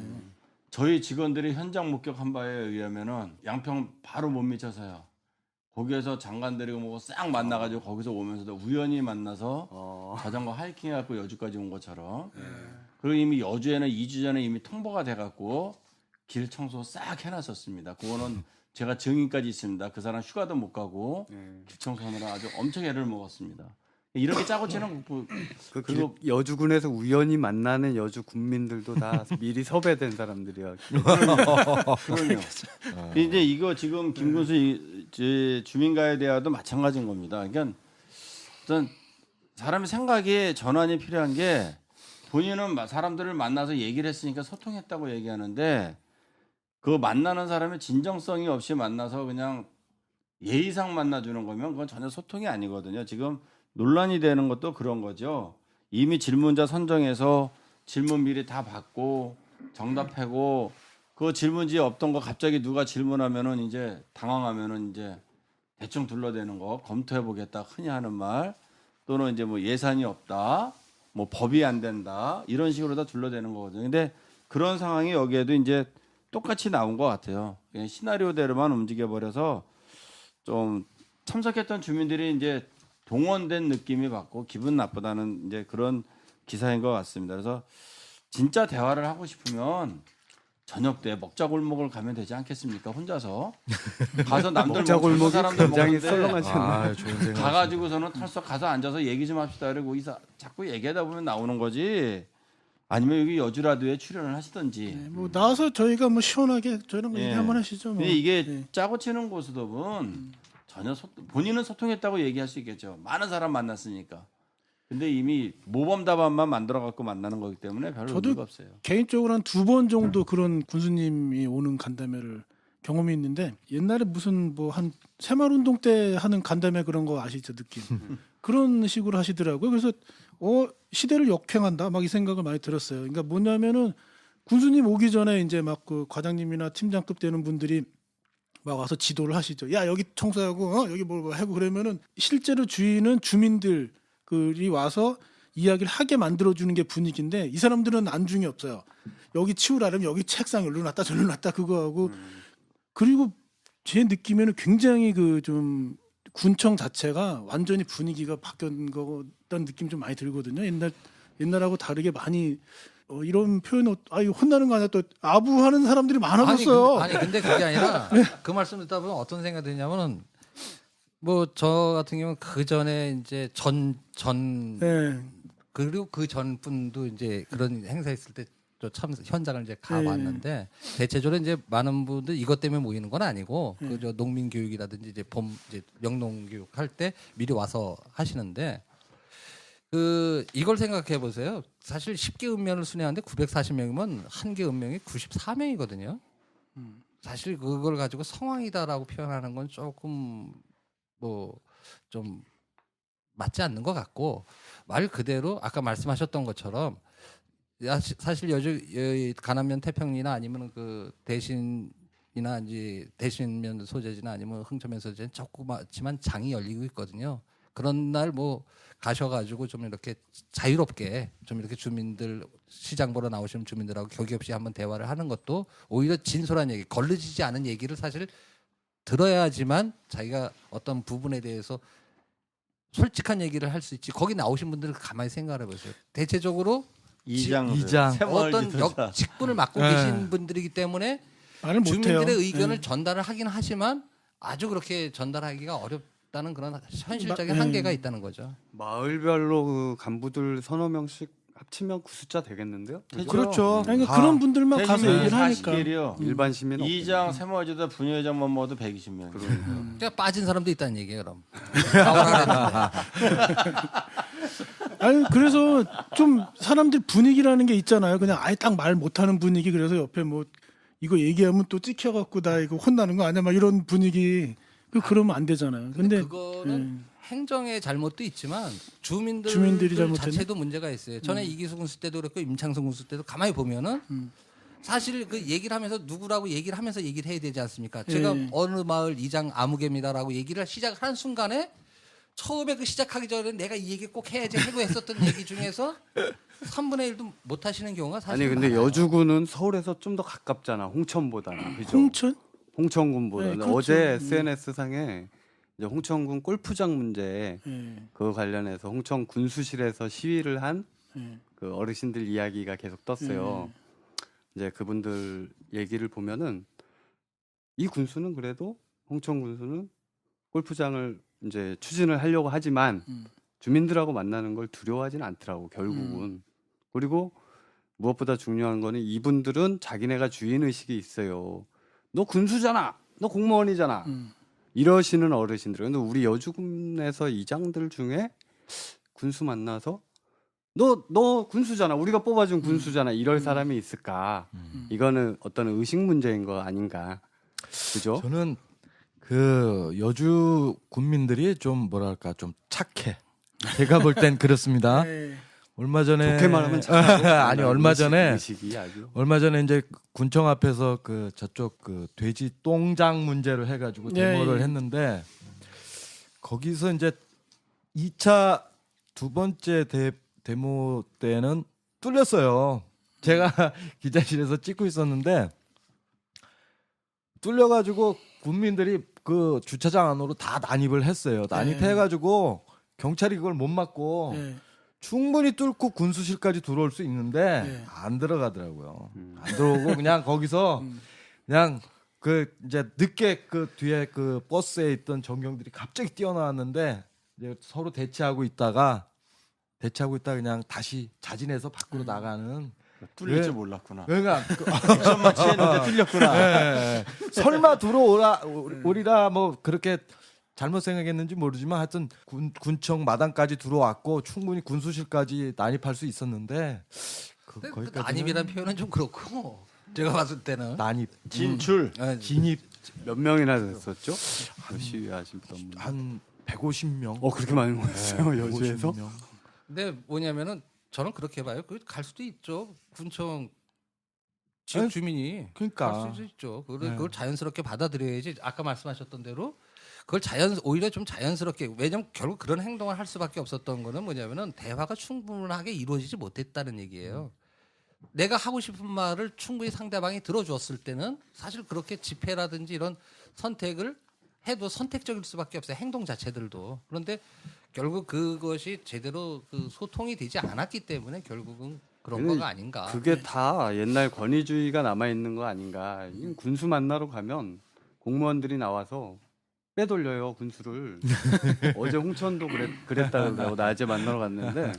저희 직원들이 현장 목격한 바에 의하면은 양평 바로 못 미쳐서요. 거기에서 장관들이 뭐 싹 만나가지고 거기서 오면서도 우연히 만나서 자전거 하이킹해갖고 여주까지 온 것처럼. 그리고 이미 여주에는 2주 전에 이미 통보가 돼갖고 길 청소 싹 해놨었습니다. 그거는 제가 증인까지 있습니다. 그 사람 휴가도 못 가고 길 청소하느라 아주 엄청 애를 먹었습니다. 이렇게 짜고 치는 그리고 여주군에서 우연히 만나는 여주 군민들도 다 미리 섭외된 사람들이야. 그럼요. 이제 이거 지금 김군수 주민가에 대하도 마찬가지인 겁니다. 그러니까 어떤 사람의 생각에 전환이 필요한 게 본인은 사람들을 만나서 얘기를 했으니까 소통했다고 얘기하는데 그 만나는 사람의 진정성이 없이 만나서 그냥 예의상 만나주는 거면 그건 전혀 소통이 아니거든요. 지금 논란이 되는 것도 그런 거죠. 이미 질문자 선정해서 질문 미리 다 받고 정답하고 그 질문지에 없던 거 갑자기 누가 질문하면은 이제 당황하면은 이제 대충 둘러대는 거 검토해 보겠다 흔히 하는 말 또는 이제 뭐 예산이 없다 뭐 법이 안 된다 이런 식으로 다 둘러대는 거거든요. 근데 그런 상황이 여기에도 이제 똑같이 나온 것 같아요. 그냥 시나리오대로만 움직여 버려서 좀 참석했던 주민들이 이제 동원된 느낌이 받고 기분 나쁘다는 이제 그런 기사인 것 같습니다. 그래서 진짜 대화를 하고 싶으면 저녁 때 먹자골목을 가면 되지 않겠습니까? 혼자서 가서 남들 먹자골목이 사람들 굉장히 먹는데 썰렁하잖아요. 아, 좋은 생각. 가가지고서는 털썩 가서 앉아서 얘기 좀 합시다. 그리고 자꾸 얘기하다 보면 나오는 거지. 아니면 여기 여주라도에 출연을 하시든지. 네, 뭐 나와서 저희가 뭐 시원하게 저런 거 예. 얘기 한번 하시죠. 뭐. 근데 이게 네. 짜고 치는 고스톱은 전혀 본인은 소통했다고 얘기할 수 있겠죠. 많은 사람 만났으니까. 근데 이미 모범 답안만 만들어 갖고 만나는 거기 때문에 별로 저도 의미가 없어요. 개인적으로 한 2번 정도 그런 군수님이 오는 간담회를 경험이 있는데 옛날에 무슨 뭐 한 새마을운동 때 하는 간담회 그런 거 아시죠 느낌 그런 식으로 하시더라고요. 그래서 시대를 역행한다 막 이 생각을 많이 들었어요. 그러니까 뭐냐면은 군수님 오기 전에 이제 막 그 과장님이나 팀장급 되는 분들이 막 와서 지도를 하시죠. 야 여기 청소하고 여기 뭐 하고 그러면은 실제로 주인은 주민들이 와서 이야기를 하게 만들어주는 게 분위기인데 이 사람들은 안중이 없어요. 여기 치우라면 여기 책상 여기로 놨다 저기로 놨다 그거 하고 그리고 제 느낌에는 굉장히 그 좀 군청 자체가 완전히 분위기가 바뀐 거던 느낌 좀 많이 들거든요. 옛날하고 다르게 많이 이런 표현 이거 혼나는 거 아니야 또 아부하는 사람들이 많아졌어요. 근데 그게 아니라 그 말씀 듣다 보면 어떤 생각이 드냐면은 뭐 저 같은 경우는 그 전에 이제 네. 그리고 그 전 분도 이제 그런 행사 있을 때 참 현장을 이제 가봤는데 대체적으로 이제 많은 분들 이것 때문에 모이는 건 아니고 그저 농민 교육이라든지 이제 이제 명농 교육 할 때 미리 와서 하시는데 이걸 생각해 보세요. 사실 10개 읍면을 순회하는데 940명이면 한 개 읍면이 94명이거든요. 사실 그걸 가지고 성황이다라고 표현하는 건 조금 뭐 좀 맞지 않는 것 같고 말 그대로 아까 말씀하셨던 것처럼 사실 가남면 태평리나 아니면 그 대신이나 이제 대신면 소재지나 아니면 흥천면 소재는 조그맣지만 장이 열리고 있거든요. 그런 날 뭐 가셔가지고 좀 이렇게 자유롭게 좀 이렇게 주민들 시장 보러 나오시는 주민들하고 격의 없이 한번 대화를 하는 것도 오히려 진솔한 얘기, 걸러지지 않은 얘기를 사실 들어야지만 자기가 어떤 부분에 대해서 솔직한 얘기를 할 수 있지. 거기 나오신 분들을 가만히 생각해 보세요. 대체적으로 이장. 어떤 직분을 맡고 계신 분들이기 때문에 말을 못해요. 주민들의 의견을 전달을 하긴 하지만 아주 그렇게 전달하기가 어렵다는 그런 현실적인 한계가 있다는 거죠. 마을별로 그 간부들 서너 명씩 합치면 그 숫자 되겠는데요? 그렇죠. 그러니까 그런 분들만 가서 얘기를 하니까. 40길이요. 일반 시민 이장 세모지도 분회장만 모두 120명. 그러니까 빠진 사람도 있다는 얘기예요. 그럼. 그래서 좀 사람들 분위기라는 게 있잖아요. 그냥 아예 딱 말 못하는 분위기. 그래서 옆에 뭐 이거 얘기하면 또 찍혀갖고 나 이거 혼나는 거 아니야? 막 이런 분위기. 그러면 안 되잖아요. 근데 그거는 행정의 잘못도 있지만 주민들이 잘못했네? 자체도 문제가 있어요. 전에 이기수 군수 때도 그렇고 임창성 군수 때도 가만히 보면은 사실 그 얘기를 하면서 누구라고 얘기를 하면서 얘기를 해야 되지 않습니까? 제가 어느 마을 이장 아무개입니다라고 얘기를 시작하는 순간에 처음에 그 시작하기 전에 내가 이 얘기 꼭 해야지 하고 했었던 얘기 중에서 3분의 1도 못 하시는 경우가 사실 아니 근데 많아요. 여주군은 서울에서 좀 더 가깝잖아. 홍천보다는. 그죠? 홍천? 홍천군보다는. 네, 그렇죠. 어제 SNS 상에 이제 홍천군 골프장 문제 예. 그거 관련해서 홍천 군수실에서 시위를 한 예. 그 어르신들 이야기가 계속 떴어요. 이제 그분들 얘기를 보면은 이 군수는 그래도 홍천 군수는 골프장을 이제 추진을 하려고 하지만 주민들하고 만나는 걸 두려워하지는 않더라고 결국은. 그리고 무엇보다 중요한 거는 이분들은 자기네가 주인 의식이 있어요. 너 군수잖아, 너 공무원이잖아. 이러시는 어르신들. 근데 우리 여주군에서 이장들 중에 군수 만나서 너 군수잖아. 우리가 뽑아준 군수잖아. 이럴 사람이 있을까? 이거는 어떤 의식 문제인 거 아닌가? 그죠? 저는 그 여주 군민들이 좀 뭐랄까 좀 착해. 제가 볼 땐 그렇습니다. 예. 얼마 전에 좋게 말하면 착하고 아니 얼마 전에 의식이 아주 얼마 전에 이제 군청 앞에서 그 저쪽 그 돼지 똥장 문제를 해가지고 예, 데모를 예. 했는데 거기서 이제 2차 두 번째 데모 때는 뚫렸어요. 제가 기자실에서 찍고 있었는데 뚫려가지고 군민들이 그 주차장 안으로 다 난입을 했어요. 난입해가지고 경찰이 그걸 못 막고 예. 충분히 뚫고 군수실까지 들어올 수 있는데 네. 안 들어가더라고요. 안 들어오고 그냥 거기서 그냥 그 이제 늦게 그 뒤에 그 버스에 있던 전경들이 갑자기 뛰어나왔는데 이제 서로 대치하고 있다가 그냥 다시 자진해서 밖으로 나가는. 뚫릴 네. 줄 몰랐구나. 그러니까 미션만 취했는데 뚫렸구나. 예. 설마 들어오리라 뭐 그렇게 잘못 생각했는지 모르지만 하여튼 군청 마당까지 들어왔고 충분히 군수실까지 난입할 수 있었는데 근데 그 거기까지는 난입이라는 표현은 좀 그렇고 제가 봤을 때는 난입 진출. 진입 몇 명이나 됐었죠? 그 시위하셨던 분. 한 150명. 그렇게 많이 모였어요 여주에서? 150명. 근데 뭐냐면은 저는 그렇게 봐요. 그 갈 수도 있죠. 군청 지역 아니, 주민이 그러니까. 갈 수도 있죠. 네. 그걸 자연스럽게 받아들여야지. 아까 말씀하셨던 대로 그걸 오히려 좀 자연스럽게 왜냐면 결국 그런 행동을 할 수밖에 없었던 거는 뭐냐면은 대화가 충분하게 이루어지지 못했다는 얘기예요. 내가 하고 싶은 말을 충분히 상대방이 들어주었을 때는 사실 그렇게 집회라든지 이런 선택을 해도 선택적일 수밖에 없어요. 행동 자체들도. 그런데 결국 그것이 제대로 그 소통이 되지 않았기 때문에 결국은 그런 근데 거가 아닌가. 그게 다 옛날 권위주의가 남아 있는 거 아닌가? 이 군수 만나러 가면 공무원들이 나와서 빼돌려요 군수를. 어제 홍천도 그랬다고 그러고 낮에 만나러 갔는데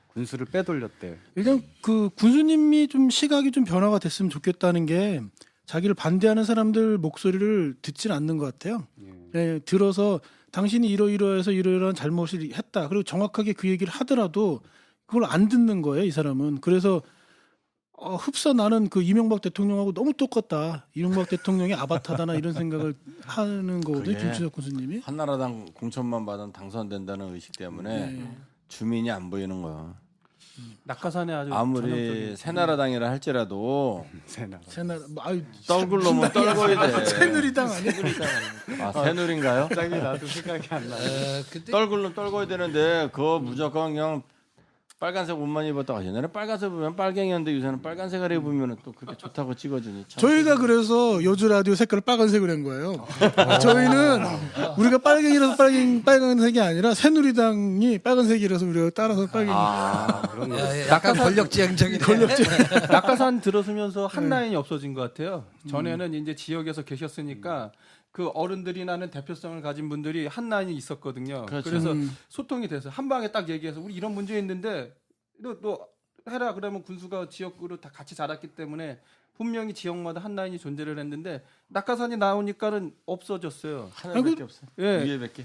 군수를 빼돌렸대. 일단 그 군수님이 좀 시각이 좀 변화가 됐으면 좋겠다는 게 자기를 반대하는 사람들 목소리를 듣질 않는 것 같아요. 예, 들어서 당신이 이러이러해서 이러이러한 잘못을 했다. 그리고 정확하게 그 얘기를 하더라도 그걸 안 듣는 거예요, 이 사람은. 그래서 흡사 나는 그 이명박 대통령하고 너무 똑같다. 이명박 대통령의 아바타다나 이런 생각을 하는 거거든요, 그게 김춘석 군수님이. 한나라당 공천만 받으면 당선된다는 의식 때문에 주민이 안 보이는 거야. 낙하산에 아주 아무리 전형적인- 새나라당이라 할지라도 새나라. 새나라, 아유, 떨굴 놈은 떨궈야 돼. 새누리당 아니야? 아 새누리인가요? 갑자기 나도 생각이 안 나. 근데 떨굴 놈 떨궈야 되는데 그거 무조건 그냥 빨간색 옷만 입었다가 옛날에 빨간색 입으면 빨갱이였는데 요새는 빨간색을 입으면 또 그렇게 좋다고 찍어주니 참. 저희가 그래서 여주 라디오 색깔을 빨간색으로 한 거예요. 저희는 우리가 빨갱이라서 빨간색이 아니라 새누리당이 빨간색이라서 우리가 따라서 빨갱이. 그런 거. 약간 권력지향적인 낙하산 들어서면서 한 라인이 없어진 것 같아요. 전에는 이제 지역에서 계셨으니까 그 어른들이 나는 대표성을 가진 분들이 한 라인이 있었거든요. 그렇죠. 그래서 소통이 돼서 한 방에 딱 얘기해서 우리 이런 문제 있는데 너 해라 그러면 군수가 지역으로 다 같이 자랐기 때문에 분명히 지역마다 한 라인이 존재를 했는데 낙하산이 나오니까는 없어졌어요. 하나밖에 없어. 예. 위에 몇 개.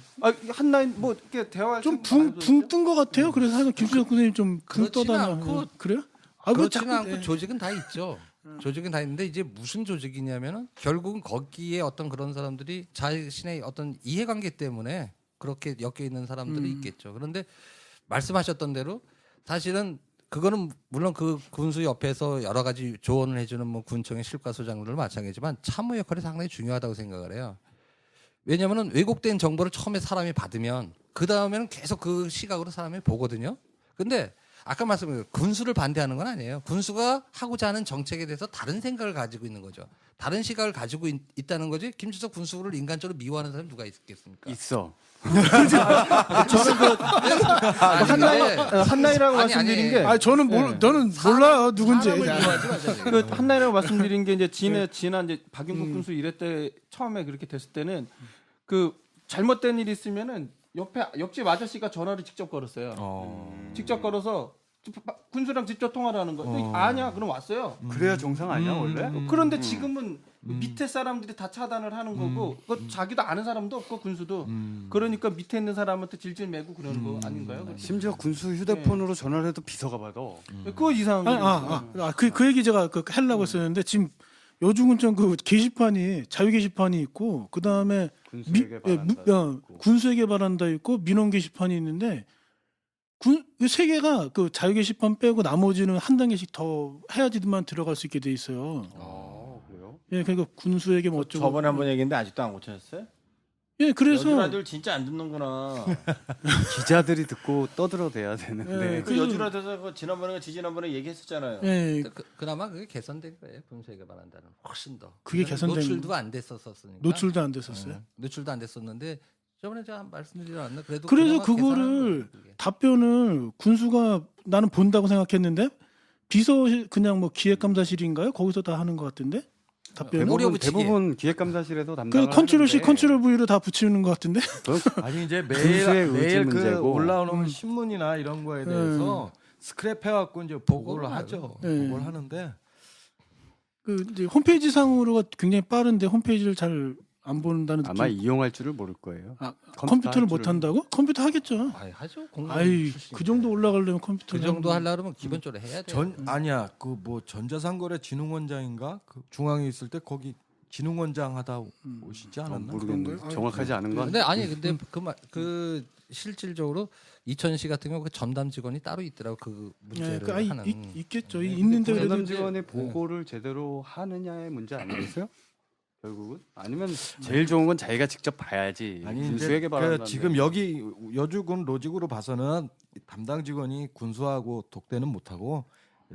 한 라인 뭐 이렇게 대화할 좀 틈 붕 뜬 것 같아요. 그래서 하여간 김준석 군수님 좀 붕 그렇지는 떠다녀. 않고 그래요? 아, 뭐 그렇지는 자꾸, 않고 조직은 다 있죠. 조직은 다 있는데 이제 무슨 조직이냐면은 결국은 거기에 어떤 그런 사람들이 자신의 어떤 이해관계 때문에 그렇게 엮여 있는 사람들이 있겠죠. 그런데 말씀하셨던 대로 사실은 그거는 물론 그 군수 옆에서 여러 가지 조언을 해주는 뭐 군청의 실과소장들도 마찬가지지만 참모 역할이 상당히 중요하다고 생각을 해요. 왜냐하면은 왜곡된 정보를 처음에 사람이 받으면 그 다음에는 계속 그 시각으로 사람이 보거든요. 근데 아까 말씀드린 군수를 반대하는 건 아니에요. 군수가 하고자 하는 정책에 대해서 다른 생각을 가지고 있는 거죠. 다른 시각을 가지고 있다는 거지. 김주석 군수를 인간적으로 미워하는 사람이 누가 있겠습니까? 있어. 한나이라고 아니, 말씀드린 아니. 게 아 저는 저는 몰라요 누군지. 사람을 미워하지 마세요. 그 한나이라고 말씀드린 게 이제 지난 이제 박용국 군수 이럴 때 처음에 그렇게 됐을 때는 그 잘못된 일이 있으면은 옆집 아저씨가 전화를 직접 걸었어요. 직접 걸어서 군수랑 직접 통화를 하는 거예요. 아냐? 그럼 왔어요. 그래야 정상 아니야 원래? 그런데 지금은 밑에 사람들이 다 차단을 하는 거고 자기도 아는 사람도 없고 군수도 그러니까 밑에 있는 사람한테 질질 매고 그러는 거 아닌가요? 그렇게? 심지어 군수 휴대폰으로 전화를 해도 비서가 받아. 그거 이상한 거죠. 그 얘기 제가 하려고 했었는데 지금 여주군청 그 게시판이 자유 게시판이 있고 그 다음에 군수에게 바란다 있고. 군수에게 바란다 있고 민원 게시판이 있는데 세 개가 그 자유 게시판 빼고 나머지는 한 단계씩 더 해야지만 들어갈 수 있게 돼 있어요. 그래요? 예, 그러니까 군수에게 뭐 어쩌고. 저번에 한번 얘기했는데 아직도 안 고쳐졌어요? 예, 그래서 여주라디오를 진짜 안 듣는구나. 기자들이 듣고 떠들어대야 되는데. 예, 그 여주라디오에서 그 지난번에 지난번에 얘기했었잖아요. 예, 그나마 그게 개선된 거예요. 군수에게 말한다는 훨씬 더. 그게 개선된 노출도 안 됐었으니까. 노출도 안 됐었어요. 노출도 안 됐었는데 저번에 제가 말씀드리지 않았나? 그래도 그래서 그나마 그거를 개선한 거예요, 그게. 답변을 군수가 나는 본다고 생각했는데 비서 그냥 뭐 기획감사실인가요? 거기서 다 하는 것 같은데 답변을. 대부분 기획감사실에서 그 담당을 컨트롤 C 하는데 컨트롤 V로 다 붙이는 것 같은데. 아니 이제 군수의 의지 매일 그 문제고. 올라오는 신문이나 이런 거에 대해서 스크랩 해갖고 이제 보고를 보고를 하죠. 네. 보고를 하는데 그 이제 홈페이지 상으로가 굉장히 빠른데 홈페이지를 잘 안 본다는 아마 느낌. 이용할 줄을 모를 거예요. 컴퓨터를 할 못 줄을. 한다고? 컴퓨터 하겠죠. 아이 하죠. 공무원 아이 출신인데. 그 정도 올라가려면 컴퓨터 그 정도 하려면 기본적으로 해야 돼요. 아니야 그 뭐 전자상거래진흥원장인가 그 중앙에 있을 때 거기 진흥원장 하다 오시지 않았나? 모르겠는데 그런가요? 정확하지 않은 건. 근데 아니 근데 그 실질적으로 이천시 같은 경우 그 전담 직원이 따로 있더라고 그 문제를 그 아이 하는. 있겠죠. 있는데 그래도 전담 이제 직원의 보고를 제대로 하느냐의 문제 아니겠어요? 결국은 아니면 제일 좋은 건 자기가 직접 봐야지. 아니 이제 군수에게 그 바란다는데. 지금 여기 여주군 로직으로 봐서는 담당 직원이 군수하고 독대는 못하고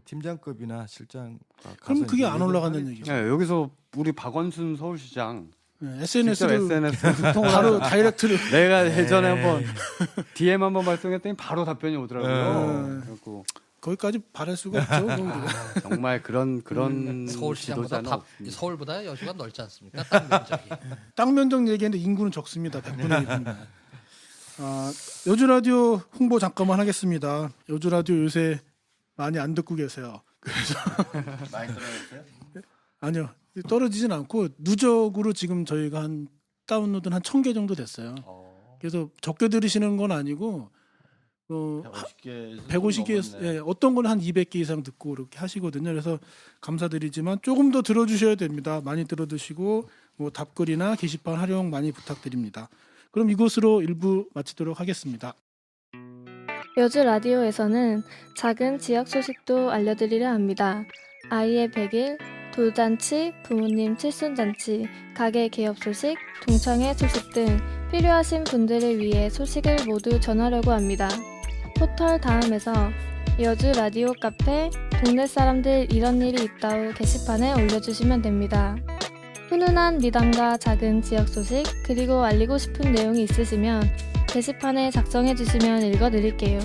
팀장급이나 실장. 그럼 그게 안 올라가는 얘기죠. 네, 여기서 우리 박원순 서울시장 직접 SNS를 SNS로 소통을 바로 하고 다이렉트를 내가 예전에 한번 DM 한번 발송했더니 바로 답변이 오더라고요. 그래갖고 거기까지 바랄 수가 없죠. 그럼 우리가. 정말 그런 서울시장보다 지도자는 없습니다. 서울보다 여주가 넓지 않습니까? 땅 면적이. 땅 면적 얘기했는데 인구는 적습니다. 100분의 1입니다. 여주 라디오 홍보 잠깐만 하겠습니다. 여주 라디오 요새 많이 안 듣고 계세요. 그래서 많이 들어갔어요? 아니요 떨어지진 않고 누적으로 지금 저희가 한 다운로드는 한 1,000개 정도 됐어요. 그래서 적게 들으시는 건 아니고 150개 예, 어떤 건 한 200개 이상 듣고 이렇게 하시거든요. 그래서 감사드리지만 조금 더 들어주셔야 됩니다. 많이 들어두시고 뭐 답글이나 게시판 활용 많이 부탁드립니다. 그럼 이것으로 1부 마치도록 하겠습니다. 여주 라디오에서는 작은 지역 소식도 알려드리려 합니다. 아이의 100일, 돌잔치, 부모님 칠순잔치, 가게 개업 소식, 동창회 소식 등 필요하신 분들을 위해 소식을 모두 전하려고 합니다. 포털 다음에서 여주 라디오 카페, 동네 사람들 이런 일이 있다우 게시판에 올려주시면 됩니다. 훈훈한 미담과 작은 지역 소식, 그리고 알리고 싶은 내용이 있으시면 게시판에 작성해주시면 읽어드릴게요.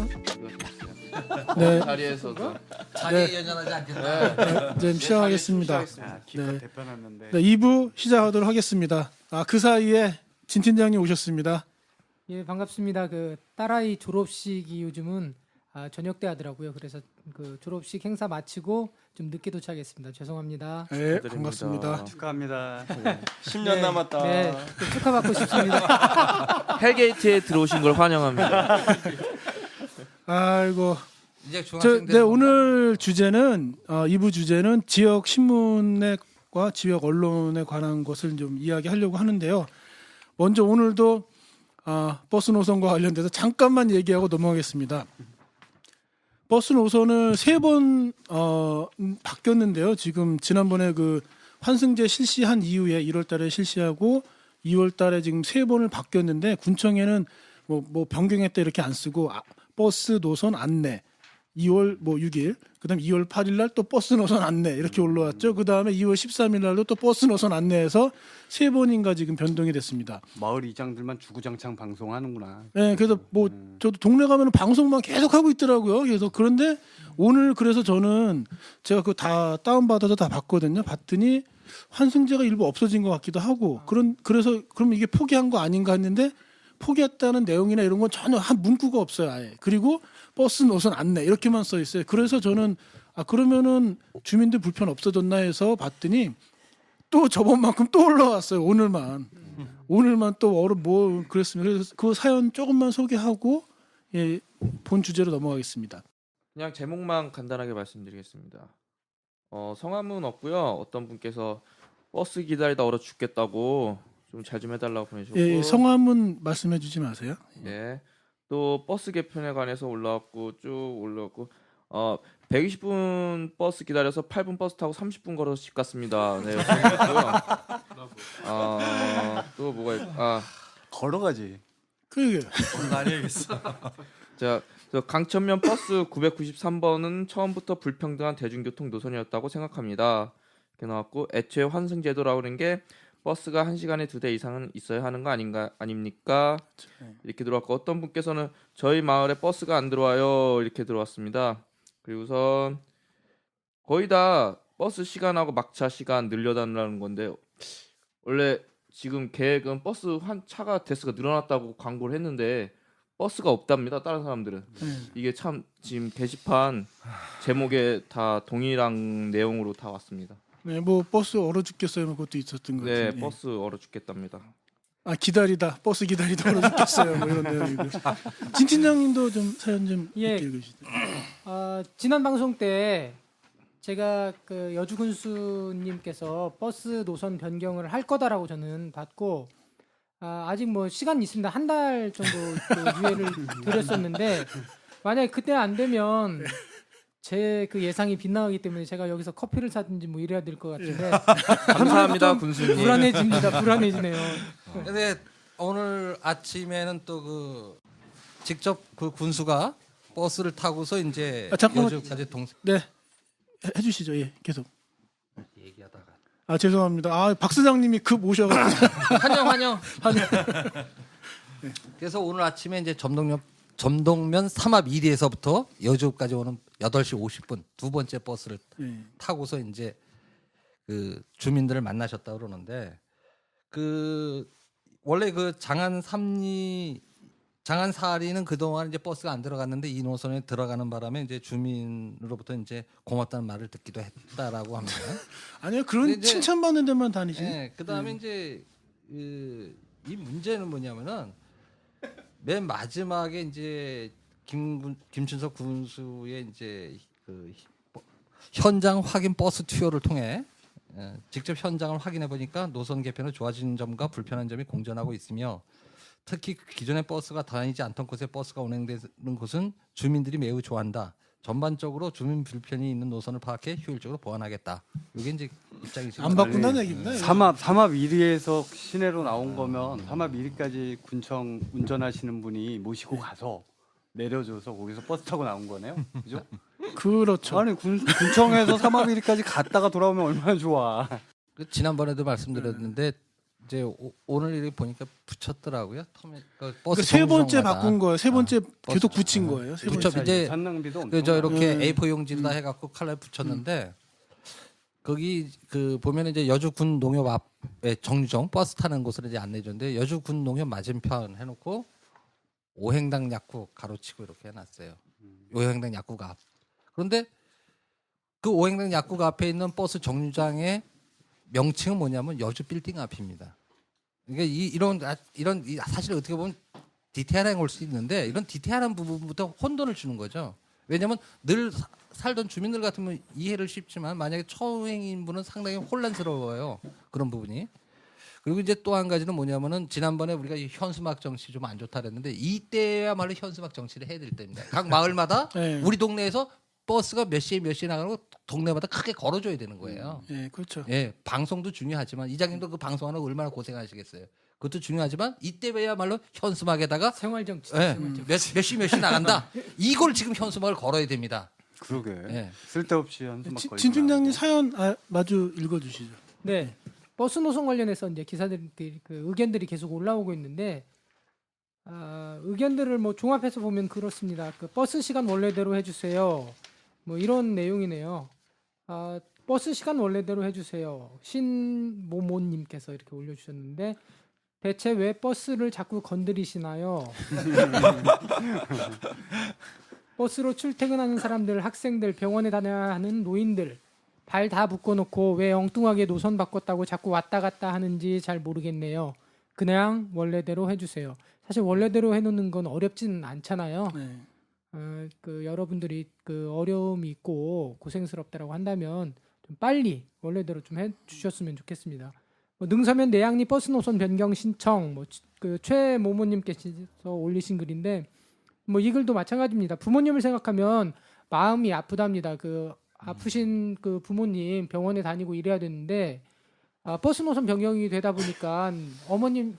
네, 자리에서도 자리에 연연하지 않겠다. 이제 시작하겠습니다. 기껏 네. 대표놨는데. 네, 2부 시작하도록 하겠습니다. 그 사이에 진 팀장님 오셨습니다. 예, 반갑습니다. 그 딸아이 졸업식이 요즘은 저녁 때 하더라고요. 그래서 그 졸업식 행사 마치고 좀 늦게 도착했습니다. 죄송합니다. 네, 반갑습니다. 축하합니다. 10년 남았다. 네, 또 축하받고 싶습니다. 헬게이트에 들어오신 걸 환영합니다. 아이고. 이제 중학생들 네, 오늘 주제는 2부 주제는 지역 신문과 지역 언론에 관한 것을 좀 이야기하려고 하는데요. 먼저 오늘도 버스 노선과 관련돼서 잠깐만 얘기하고 넘어가겠습니다. 버스 노선을 3번 바뀌었는데요. 지난번에 그 환승제 실시한 이후에 1월달에 실시하고 2월달에 지금 3번을 바뀌었는데 군청에는 뭐 변경했다 이렇게 안 쓰고 버스 노선 안내 2월 뭐 6일, 그다음 2월 8일 날 또 버스 노선 안내 이렇게 올라왔죠. 그다음에 2월 13일 날도 또 버스 노선 안내해서 3번인가 지금 변동이 됐습니다. 마을 이장들만 주구장창 방송하는구나. 네, 그래서 뭐 저도 동네 가면 방송만 계속 하고 있더라고요. 그래서 그런데 오늘 그래서 저는 제가 그거 다 다운받아서 다 봤거든요. 봤더니 환승제가 일부 없어진 것 같기도 하고 그래서 그럼 이게 포기한 거 아닌가 했는데 포기했다는 내용이나 이런 건 전혀 한 문구가 없어요. 아예. 그리고 버스 노선 안내 이렇게만 써 있어요. 그래서 저는 그러면은 주민들 불편 없어졌나 해서 봤더니 또 저번만큼 또 올라왔어요. 오늘만 또 뭐 그랬습니다. 그래서 그 사연 조금만 소개하고 예, 본 주제로 넘어가겠습니다. 그냥 제목만 간단하게 말씀드리겠습니다. 성함은 없고요. 어떤 분께서 버스 기다리다 얼어 죽겠다고 좀 잘 좀 해달라고 보내주셨고, 예, 성함은 말씀해주지 마세요. 네. 또 버스 개편에 관해서 올라왔고 쭉 올라왔고 120분 버스 기다려서 8분 버스 타고 30분 걸어서 집 갔습니다. 네, 재밌고요. 또 뭐가 걸어가지. 그게 자, 강천면 버스 993번은 처음부터 불평등한 대중교통 노선이었다고 생각합니다. 이렇게 나왔고, 애초에 환승 제도라고 하는 게 버스가 1시간에 2대 이상은 있어야 하는 거 아닙니까? 이렇게 들어왔고, 어떤 분께서는 저희 마을에 버스가 안 들어와요 이렇게 들어왔습니다. 그리고선 거의 다 버스 시간하고 막차 시간 늘려달라는 건데, 원래 지금 계획은 버스 차가 대수가 늘어났다고 광고를 했는데 버스가 없답니다. 다른 사람들은. 이게 참 지금 게시판 제목에 다 동일한 내용으로 다 왔습니다. 네, 뭐 버스 얼어 죽겠어요. 뭐 그것도 있었던 것 같아요. 네, 버스 얼어 죽겠답니다. 기다리다 버스 기다리다 얼어 죽겠어요. 뭐 이런 내용이고. 진팀장님도 좀 사연 좀 예. 읽으시죠. 지난 방송 때 제가 그 여주군수님께서 버스 노선 변경을 할 거다라고 저는 봤고, 아직 뭐 시간 있습니다. 한 달 정도 그 유예를 드렸었는데, 만약에 그때 안 되면 제 그 예상이 빗나가기 때문에 제가 여기서 커피를 사든지 뭐 이래야 될 것 같은데 감사합니다, 군수님. 불안해지네요. 근데 오늘 아침에는 또 그 직접 그 군수가 버스를 타고서 이제 잠깐만. 여주까지 네, 해주시죠. 예, 계속. 얘기하다가 죄송합니다. 박 사장님이 급 오셔가지고 환영. 그래서 오늘 아침에 이제 점동면 삼합 1리에서부터 여주까지 오는 8시 50분 두 번째 버스를 타고서 이제 그 주민들을 만나셨다 그러는데, 그 원래 그 장안 4리는 그동안 이제 버스가 안 들어갔는데 이 노선에 들어가는 바람에 이제 주민으로부터 이제 고맙다는 말을 듣기도 했다라고 합니다. 아니요, 그런 칭찬받는 데만 다니시네. 네, 그다음에 이제 이 문제는 뭐냐면은 맨 마지막에 이제 김춘석 군수의 이제 그 현장 확인 버스 투어를 통해 직접 현장을 확인해 보니까 노선 개편은 좋아진 점과 불편한 점이 공존하고 있으며, 특히 기존의 버스가 다니지 않던 곳에 버스가 운행되는 곳은 주민들이 매우 좋아한다. 전반적으로 주민 불편이 있는 노선을 파악해 효율적으로 보완하겠다. 이게 이제 입장이시죠. 안 바꾼다는 얘기입니다. 삼합 1리에서 시내로 나온 거면 삼합 1리까지 군청 운전하시는 분이 모시고 가서 내려줘서 거기서 버스 타고 나온 거네요. 그죠? 그렇죠. 아니 군청에서 삼합 1리까지 갔다가 돌아오면 얼마나 좋아. 지난번에도 말씀드렸는데 이제 오늘 이렇게 보니까 붙였더라고요. 버스 세 번째 정류장마다. 바꾼 거예요. 세 번째 계속 붙인 거예요. 세 그렇죠. 번째. 이제 산낭비도 그저 이렇게 네. A4 용지다 해갖고 칼날 붙였는데 거기 그 보면 이제 여주군 농협 앞에 정류장 버스 타는 곳으로 이제 안내줬는데 여주군 농협 맞은편 해놓고 오행당 약국 가로치고 이렇게 해놨어요. 오행당 약국 앞. 그런데 그 오행당 약국 앞에 있는 버스 정류장의 명칭은 뭐냐면 여주 빌딩 앞입니다. 그러니까 이런 사실 어떻게 보면 디테일한 걸 수 있는데 이런 디테일한 부분부터 혼돈을 주는 거죠. 왜냐하면 늘 살던 주민들 같으면 이해를 쉽지만 만약에 처음인 분은 상당히 혼란스러워요. 그런 부분이. 그리고 이제 또 한 가지는 뭐냐면은 지난번에 우리가 이 현수막 정치 좀 안 좋다 그랬는데 이때야말로 현수막 정치를 해야 될 때입니다. 각 마을마다 네. 우리 동네에서 버스가 몇 시에 나가고 동네마다 크게 걸어줘야 되는 거예요. 예, 그렇죠. 예, 방송도 중요하지만 이장님도 그 방송하는 거 얼마나 고생하시겠어요. 그것도 중요하지만 이때야말로 현수막에다가 생활 정치. 예, 몇시 나간다. 이걸 지금 현수막을 걸어야 됩니다. 그러게. 예. 쓸데없이 한수막 걸리면 진 팀장님 안 돼. 사연 마주 읽어주시죠. 네. 버스 노선 관련해서 이제 기사들이 그 의견들이 계속 올라오고 있는데 의견들을 뭐 종합해서 보면 그렇습니다. 그 버스 시간 원래대로 해주세요. 뭐 이런 내용이네요. 버스 시간 원래대로 해주세요. 신모모님께서 이렇게 올려주셨는데 대체 왜 버스를 자꾸 건드리시나요? 버스로 출퇴근하는 사람들, 학생들, 병원에 다녀야 하는 노인들 발 다 묶어놓고 왜 엉뚱하게 노선 바꿨다고 자꾸 왔다 갔다 하는지 잘 모르겠네요. 그냥 원래대로 해주세요. 사실 원래대로 해놓는 건 어렵지는 않잖아요. 네. 그 여러분들이 그 어려움이 있고 고생스럽다라고 한다면 좀 빨리 원래대로 좀 해주셨으면 좋겠습니다. 뭐 능서면 내양리 버스 노선 변경 신청 그 최모모님께서 올리신 글인데 뭐 이 글도 마찬가지입니다. 부모님을 생각하면 마음이 아프답니다. 그 아프신 그 부모님 병원에 다니고 이래야 되는데 버스 노선 변경이 되다 보니까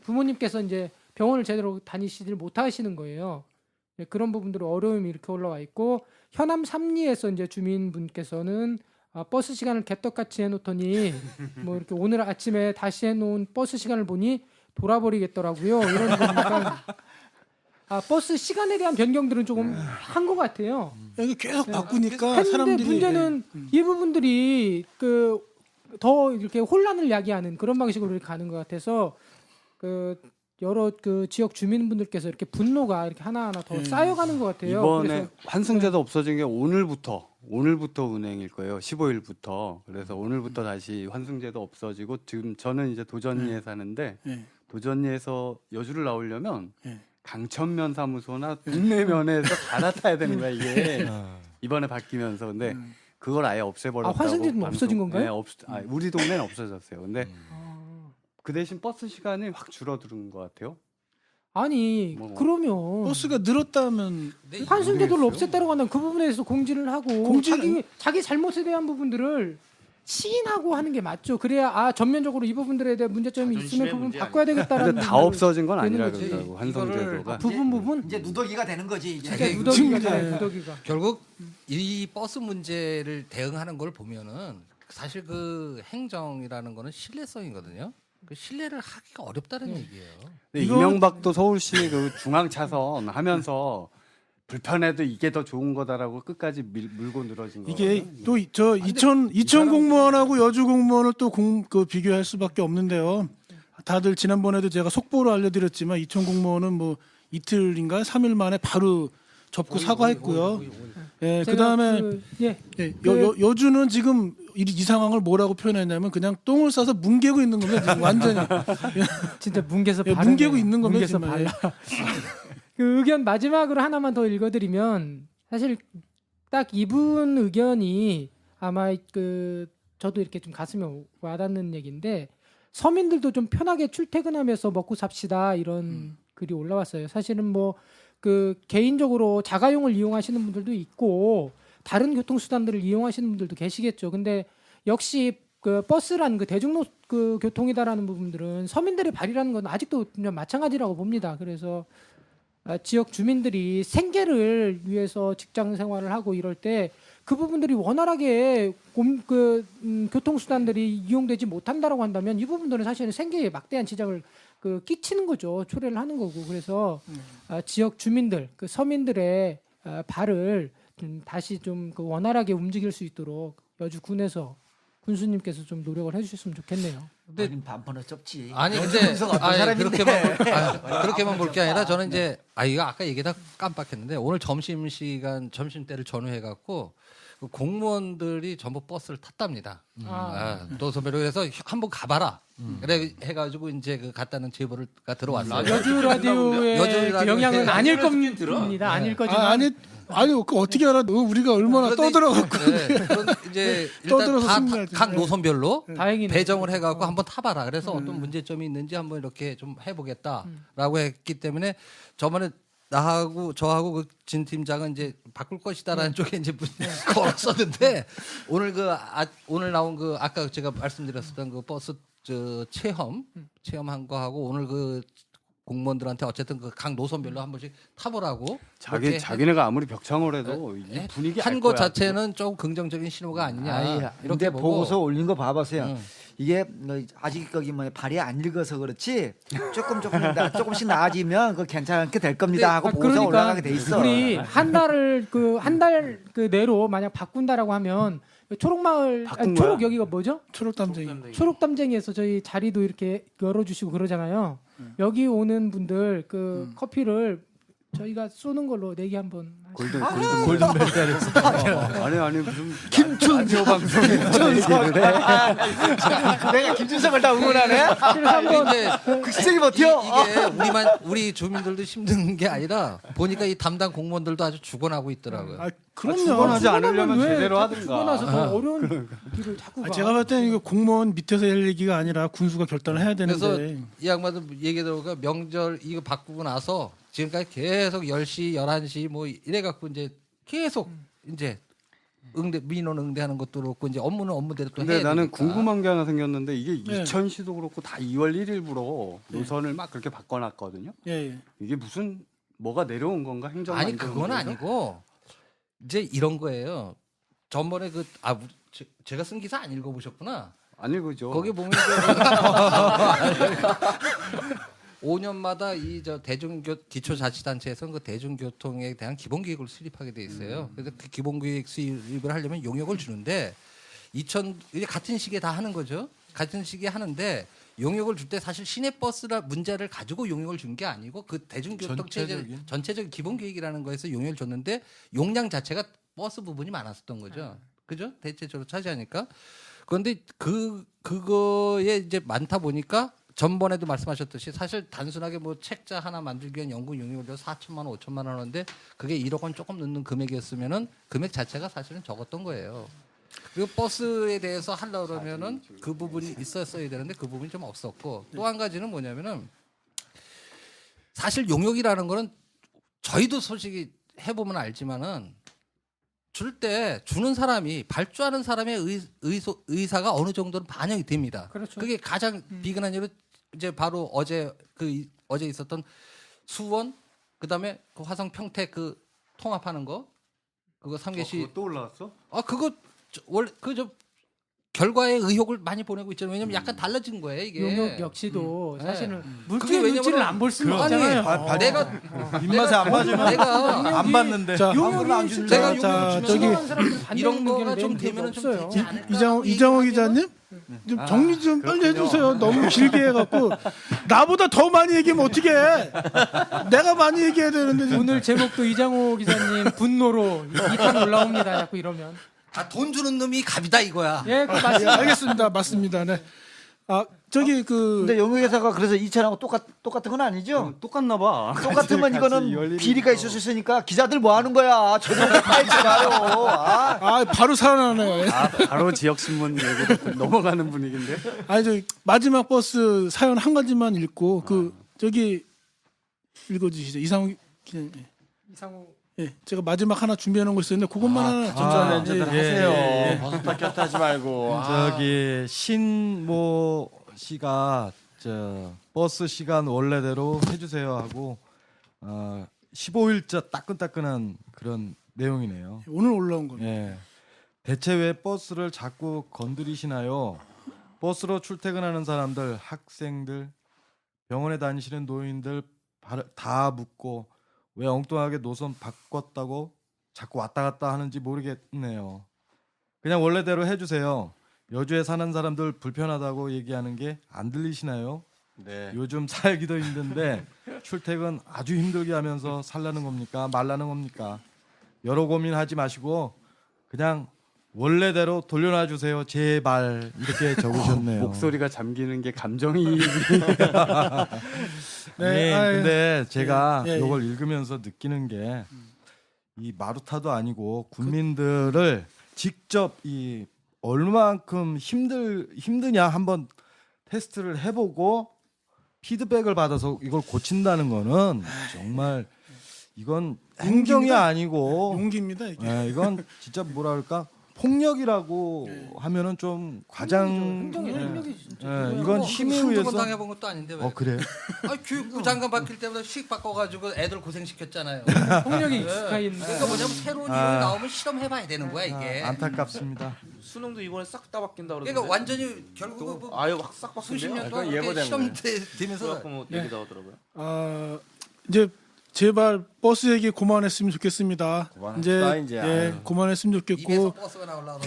부모님께서 이제 병원을 제대로 다니시질 못하시는 거예요. 네, 그런 부분들로 어려움이 이렇게 올라와 있고 현암 삼리에서 이제 주민분께서는 버스 시간을 개떡같이 해놓더니 뭐 이렇게 오늘 아침에 다시 해놓은 버스 시간을 보니 돌아버리겠더라고요. 이런 거 보니까 버스 시간에 대한 변경들은 조금 한 것 같아요. 이게 계속 바꾸니까 했는데 사람들이 문제는 이 부분들이 그 더 이렇게 혼란을 야기하는 그런 방식으로 이렇게 가는 것 같아서 그 여러 그 지역 주민분들께서 이렇게 분노가 이렇게 하나하나 더 쌓여가는 것 같아요. 이번에 그래서 환승제도 없어진 게 오늘부터 운행일 거예요. 15일부터. 그래서 오늘부터 다시 환승제도 없어지고 지금 저는 이제 도전리에 사는데 네. 도전리에서 여주를 나오려면 네. 강천면 사무소나 동네면에서 갈아타야 되는 거야 이게 이번에 바뀌면서 근데 그걸 아예 없애버렸다고. 환승제도 없어진 건가요? 네, 우리 동네는 없어졌어요. 근데 그 대신 버스 시간이 확 줄어드는 것 같아요. 아니 뭐. 그러면 버스가 늘었다면 환승제도를 없앴다고 한다면 그 부분에 대해서 공지를 하고 자기 잘못에 대한 부분들을 시인하고 하는 게 맞죠. 그래야 전면적으로 이 부분들에 대한 문제점이 있으면 그 부분 바꿔야 되겠다라는. 근데 다 없어진 건 되는 아니라 거지. 그러더라고 환승제도가. 부분 이제 누더기가 되는 거지. 이제. 진짜 누더기가. 결국 이 버스 문제를 대응하는 걸 보면은 사실 그 행정이라는 거는 신뢰성이거든요. 그 신뢰를 하기가 어렵다는 얘기예요. 근데 이명박도 서울시 그 중앙 차선 하면서 불편해도 이게 더 좋은 거다라고 끝까지 물고 늘어진 거. 이게 또 저 이천 공무원하고 여주 공무원을 또 그 비교할 수밖에 없는데요. 다들 지난번에도 제가 속보로 알려드렸지만 이천 공무원은 뭐 이틀인가 3일 만에 바로 접고 사과했고요. 예, 그다음에 여주는 지금 이 상황을 뭐라고 표현했냐면 그냥 똥을 싸서 뭉개고 있는 겁니다. 지금 완전히 진짜 뭉개서 뭉개고 있는 겁니다. 뭉개서 발라. 그 의견 마지막으로 하나만 더 읽어드리면 사실 딱 이분 의견이 아마 그 저도 이렇게 좀 가슴에 와닿는 얘기인데 서민들도 좀 편하게 출퇴근하면서 먹고 삽시다 이런 글이 올라왔어요. 사실은 뭐 그 개인적으로 자가용을 이용하시는 분들도 있고 다른 교통수단들을 이용하시는 분들도 계시겠죠. 근데 역시 그 버스란 그 대중 그 교통이다라는 부분들은 서민들의 발이라는 건 아직도 마찬가지라고 봅니다. 그래서 지역 주민들이 생계를 위해서 직장 생활을 하고 이럴 때 그 부분들이 원활하게 교통수단들이 이용되지 못한다라고 한다면 이 부분들은 사실은 생계에 막대한 지장을 끼치는 거죠. 초래를 하는 거고. 그래서 지역 주민들, 그 서민들의 발을 다시 좀 원활하게 움직일 수 있도록 여주군에서 군수님께서 좀 노력을 해주셨으면 좋겠네요. 근데 반번은 좁지. 아니 근데 그렇게만 볼 게 아니라 저는 이제 이거 아까 얘기다 깜빡했는데 오늘 점심 때를 전후해 갖고 그 공무원들이 전부 버스를 탔답니다. 또 선배로 그래서 한번 가봐라. 그래 해가지고 이제 그 갔다는 제보가 들어왔어요. 여주 라디오의 영향은 아닐 겁니다. 아닐 거지만. 아니 그 어떻게 알아? 우리가 얼마나 떠들어갖고 이제 일단 각 노선별로 다행이네. 배정을 해갖고 한번 타봐라. 그래서 어떤 문제점이 있는지 한번 이렇게 좀 해보겠다라고 했기 때문에 저번에 저하고 그 진 팀장은 이제 바꿀 것이다라는 쪽에 이제 걸었었는데 오늘 오늘 나온 아까 제가 말씀드렸었던 그 버스 저 체험한 거 하고 오늘 그 공무원들한테 어쨌든 그 각 노선별로 한 번씩 타보라고 그렇게 자기네가 아무리 벽창을 해도 이 분위기 한 것 자체는 조금 긍정적인 신호가 아니냐 이렇게 이렇게 보고 보고서 올린 거 봐보세요. 응. 이게 아직 거기 뭐 발이 안 읽어서 그렇지 조금씩 나아지면 그 괜찮게 될 겁니다 하고 보고서 올라가게 돼 있어. 우리 한 달 그 내로 만약 바꾼다라고 하면 초록마을 바꾼 초록 거야? 여기가 뭐죠? 초록담쟁이. 초록담쟁이에서 저희 자리도 이렇게 열어주시고 그러잖아요. 여기 오는 분들 그 커피를 저희가 쏘는 걸로 내기 한번. 골든 골든벨 아니 무슨 김춘수 방송에서 얘기를 해. 내가 김준성을 다 응원하네. 이제 극세게 버텨. 이게 우리 주민들도 힘든 게 아니라 보니까 이 담당 공무원들도 아주 죽어나고 있더라고요. 그럼요. 죽어나지 않으려면 왜 제대로 자꾸 하든가. 죽어나서 더 어려운 길을 자꾸 가. 제가 볼 때는 이거 공무원 밑에서 할 얘기가 아니라 군수가 결단을 해야 되는데. 그래서 이 양반들 얘기 들어보니까 명절 이거 바꾸고 나서 지금까지 계속 10시, 11시 뭐 이래 갖고 이제 계속 이제 민원 응대하는 것도 그렇고 이제 업무는 업무대로 또 해야 근데 나는 되니까. 궁금한 게 하나 생겼는데 이게 네. 이천시도 그렇고 다 2월 1일부로 노선을 막 그렇게 바꿔놨거든요. 예. 이게 무슨 뭐가 내려온 건가 행정 아니 그건 아니고 이제 이런 거예요. 전번에 제가 쓴 기사 안 읽어보셨구나. 안 읽어죠. 거기 보면 5년마다 이 기초자치단체에서는 그 대중교통에 대한 기본계획을 수립하게 돼 있어요. 그래서 그 기본계획 수립을 하려면 용역을 주는데 이게 같은 시기에 다 하는 거죠. 같은 시기에 하는데 용역을 줄 때 사실 시내버스라 문제를 가지고 용역을 준 게 아니고 그 대중교통 체제 전체적인 기본계획이라는 거에서 용역을 줬는데 용량 자체가 버스 부분이 많았었던 거죠. 그죠? 대체적으로 차지하니까. 그런데 그거에 이제 많다 보니까 전번에도 말씀하셨듯이 사실 단순하게 뭐 책자 하나 만들기 위한 연구 용역을 4천만 원, 5천만 원 하는데 그게 1억 원 조금 넘는 금액이었으면은 금액 자체가 사실은 적었던 거예요. 그리고 버스에 대해서 하려고 그러면은 그 부분이 있었어야 되는데 그 부분이 좀 없었고 또 한 가지는 뭐냐면은 사실 용역이라는 거는 저희도 솔직히 해보면 알지만은 줄 때 주는 사람이 발주하는 사람의 의사가 어느 정도는 반영이 됩니다. 그렇죠. 그게 가장 비근한 예로 이제 바로 어제 있었던 수원 그다음에 그 화성 평택 그 통합하는 거 그거 3개시 그거 또 올라왔어? 그거 원래 결과에 의혹을 많이 보내고 있잖아요. 왜냐면 약간 달라진 거예요 이게. 용역 역시도 사실은 그게 물질의 왜냐면은 눈치를 안 볼 수는 아니, 없잖아요. 내가 입맛에 안 맞으면 내가 안 봤는데. 자, 용역이 제가 실제로 저기 지나가는 사람들 반대하는 이런 거가 의견을 좀 내는 되면은 적이 좀 없어요. 되지 않을까? 이정호 기자님 좀 정리 좀 빨리 해주세요. 너무 길게 해갖고 나보다 더 많이 얘기하면 어떻게 해? 내가 많이 얘기해야 되는데 오늘 제목도 이장호 기자님 분노로 2탄 올라옵니다. 자꾸 이러면. 돈 주는 놈이 갑이다 이거야. 예, 그 예, 맞습니다. 알겠습니다. 맞습니다. 네. 저기 근데 용역회사가 그래서 2차하고 똑같은 건 아니죠? 똑같나 봐. 똑같으면 이거는 비리가 있을 수 있으니까 기자들 뭐 하는 거야? 저도 파이치 가요. 바로 살아나네요. 바로 지역 신문 얘기로 넘어가는 분위기인데. 저 마지막 버스 사연 한 가지만 읽고 저기 읽어주시죠. 이상우 기자님. 이상호 예, 제가 마지막 하나 준비해놓은 거 있었는데 그것만 하나 전자레인지들 하세요. 예. 버스타 꼈다 하지 말고. 저기 신모 씨가 버스 시간 원래대로 해주세요 하고 15일째 따끈따끈한 그런 내용이네요. 오늘 올라온 겁니다. 예. 대체 왜 버스를 자꾸 건드리시나요? 버스로 출퇴근하는 사람들, 학생들, 병원에 다니시는 노인들 다 묻고 왜 엉뚱하게 노선 바꿨다고 자꾸 왔다 갔다 하는지 모르겠네요. 그냥 원래대로 해주세요. 여주에 사는 사람들 불편하다고 얘기하는 게 안 들리시나요? 네. 요즘 살기도 힘든데 출퇴근 아주 힘들게 하면서 살라는 겁니까? 말라는 겁니까? 여러 고민하지 마시고 그냥 원래대로 돌려놔 주세요. 제발 이렇게 적으셨네요. 목소리가 잠기는 게 감정이입이. 네, 근데 제가 예, 예. 이걸 읽으면서 느끼는 게 이 마루타도 아니고 국민들을 직접 이 얼마만큼 힘드냐 한번 테스트를 해보고 피드백을 받아서 이걸 고친다는 거는 정말 이건 행정이 아니고 용기입니다. 이게. 이건 진짜 뭐랄까 폭력이라고 하면은 좀 과장. 행정이 진짜. 이건 힘에 의해서. 당해본 것도 아닌데 왜? 그래? 아, 교육부 장관 바뀔 때마다 씩 바꿔가지고 애들 고생시켰잖아요. 폭력이 네. 익숙해 있는. 그러니까 뭐냐면 새로운 이론이 나오면 실험해봐야 되는 거야 이게. 안타깝습니다. 수능도 이번에 싹 다 바뀐다 그러던데. 그러니까 완전히 결국 뭐 아예 확싹 수십 바뀐대요. 년 동안 그건 그렇게 예고된 실험 거예요. 되면서 그래갖고 뭐 얘기 나오더라고요. 이제 제발 버스 얘기 그만했으면 좋겠습니다. 그만합시다, 이제. 예, 아유. 그만했으면 입에서 좋겠고 버스가 나오려고.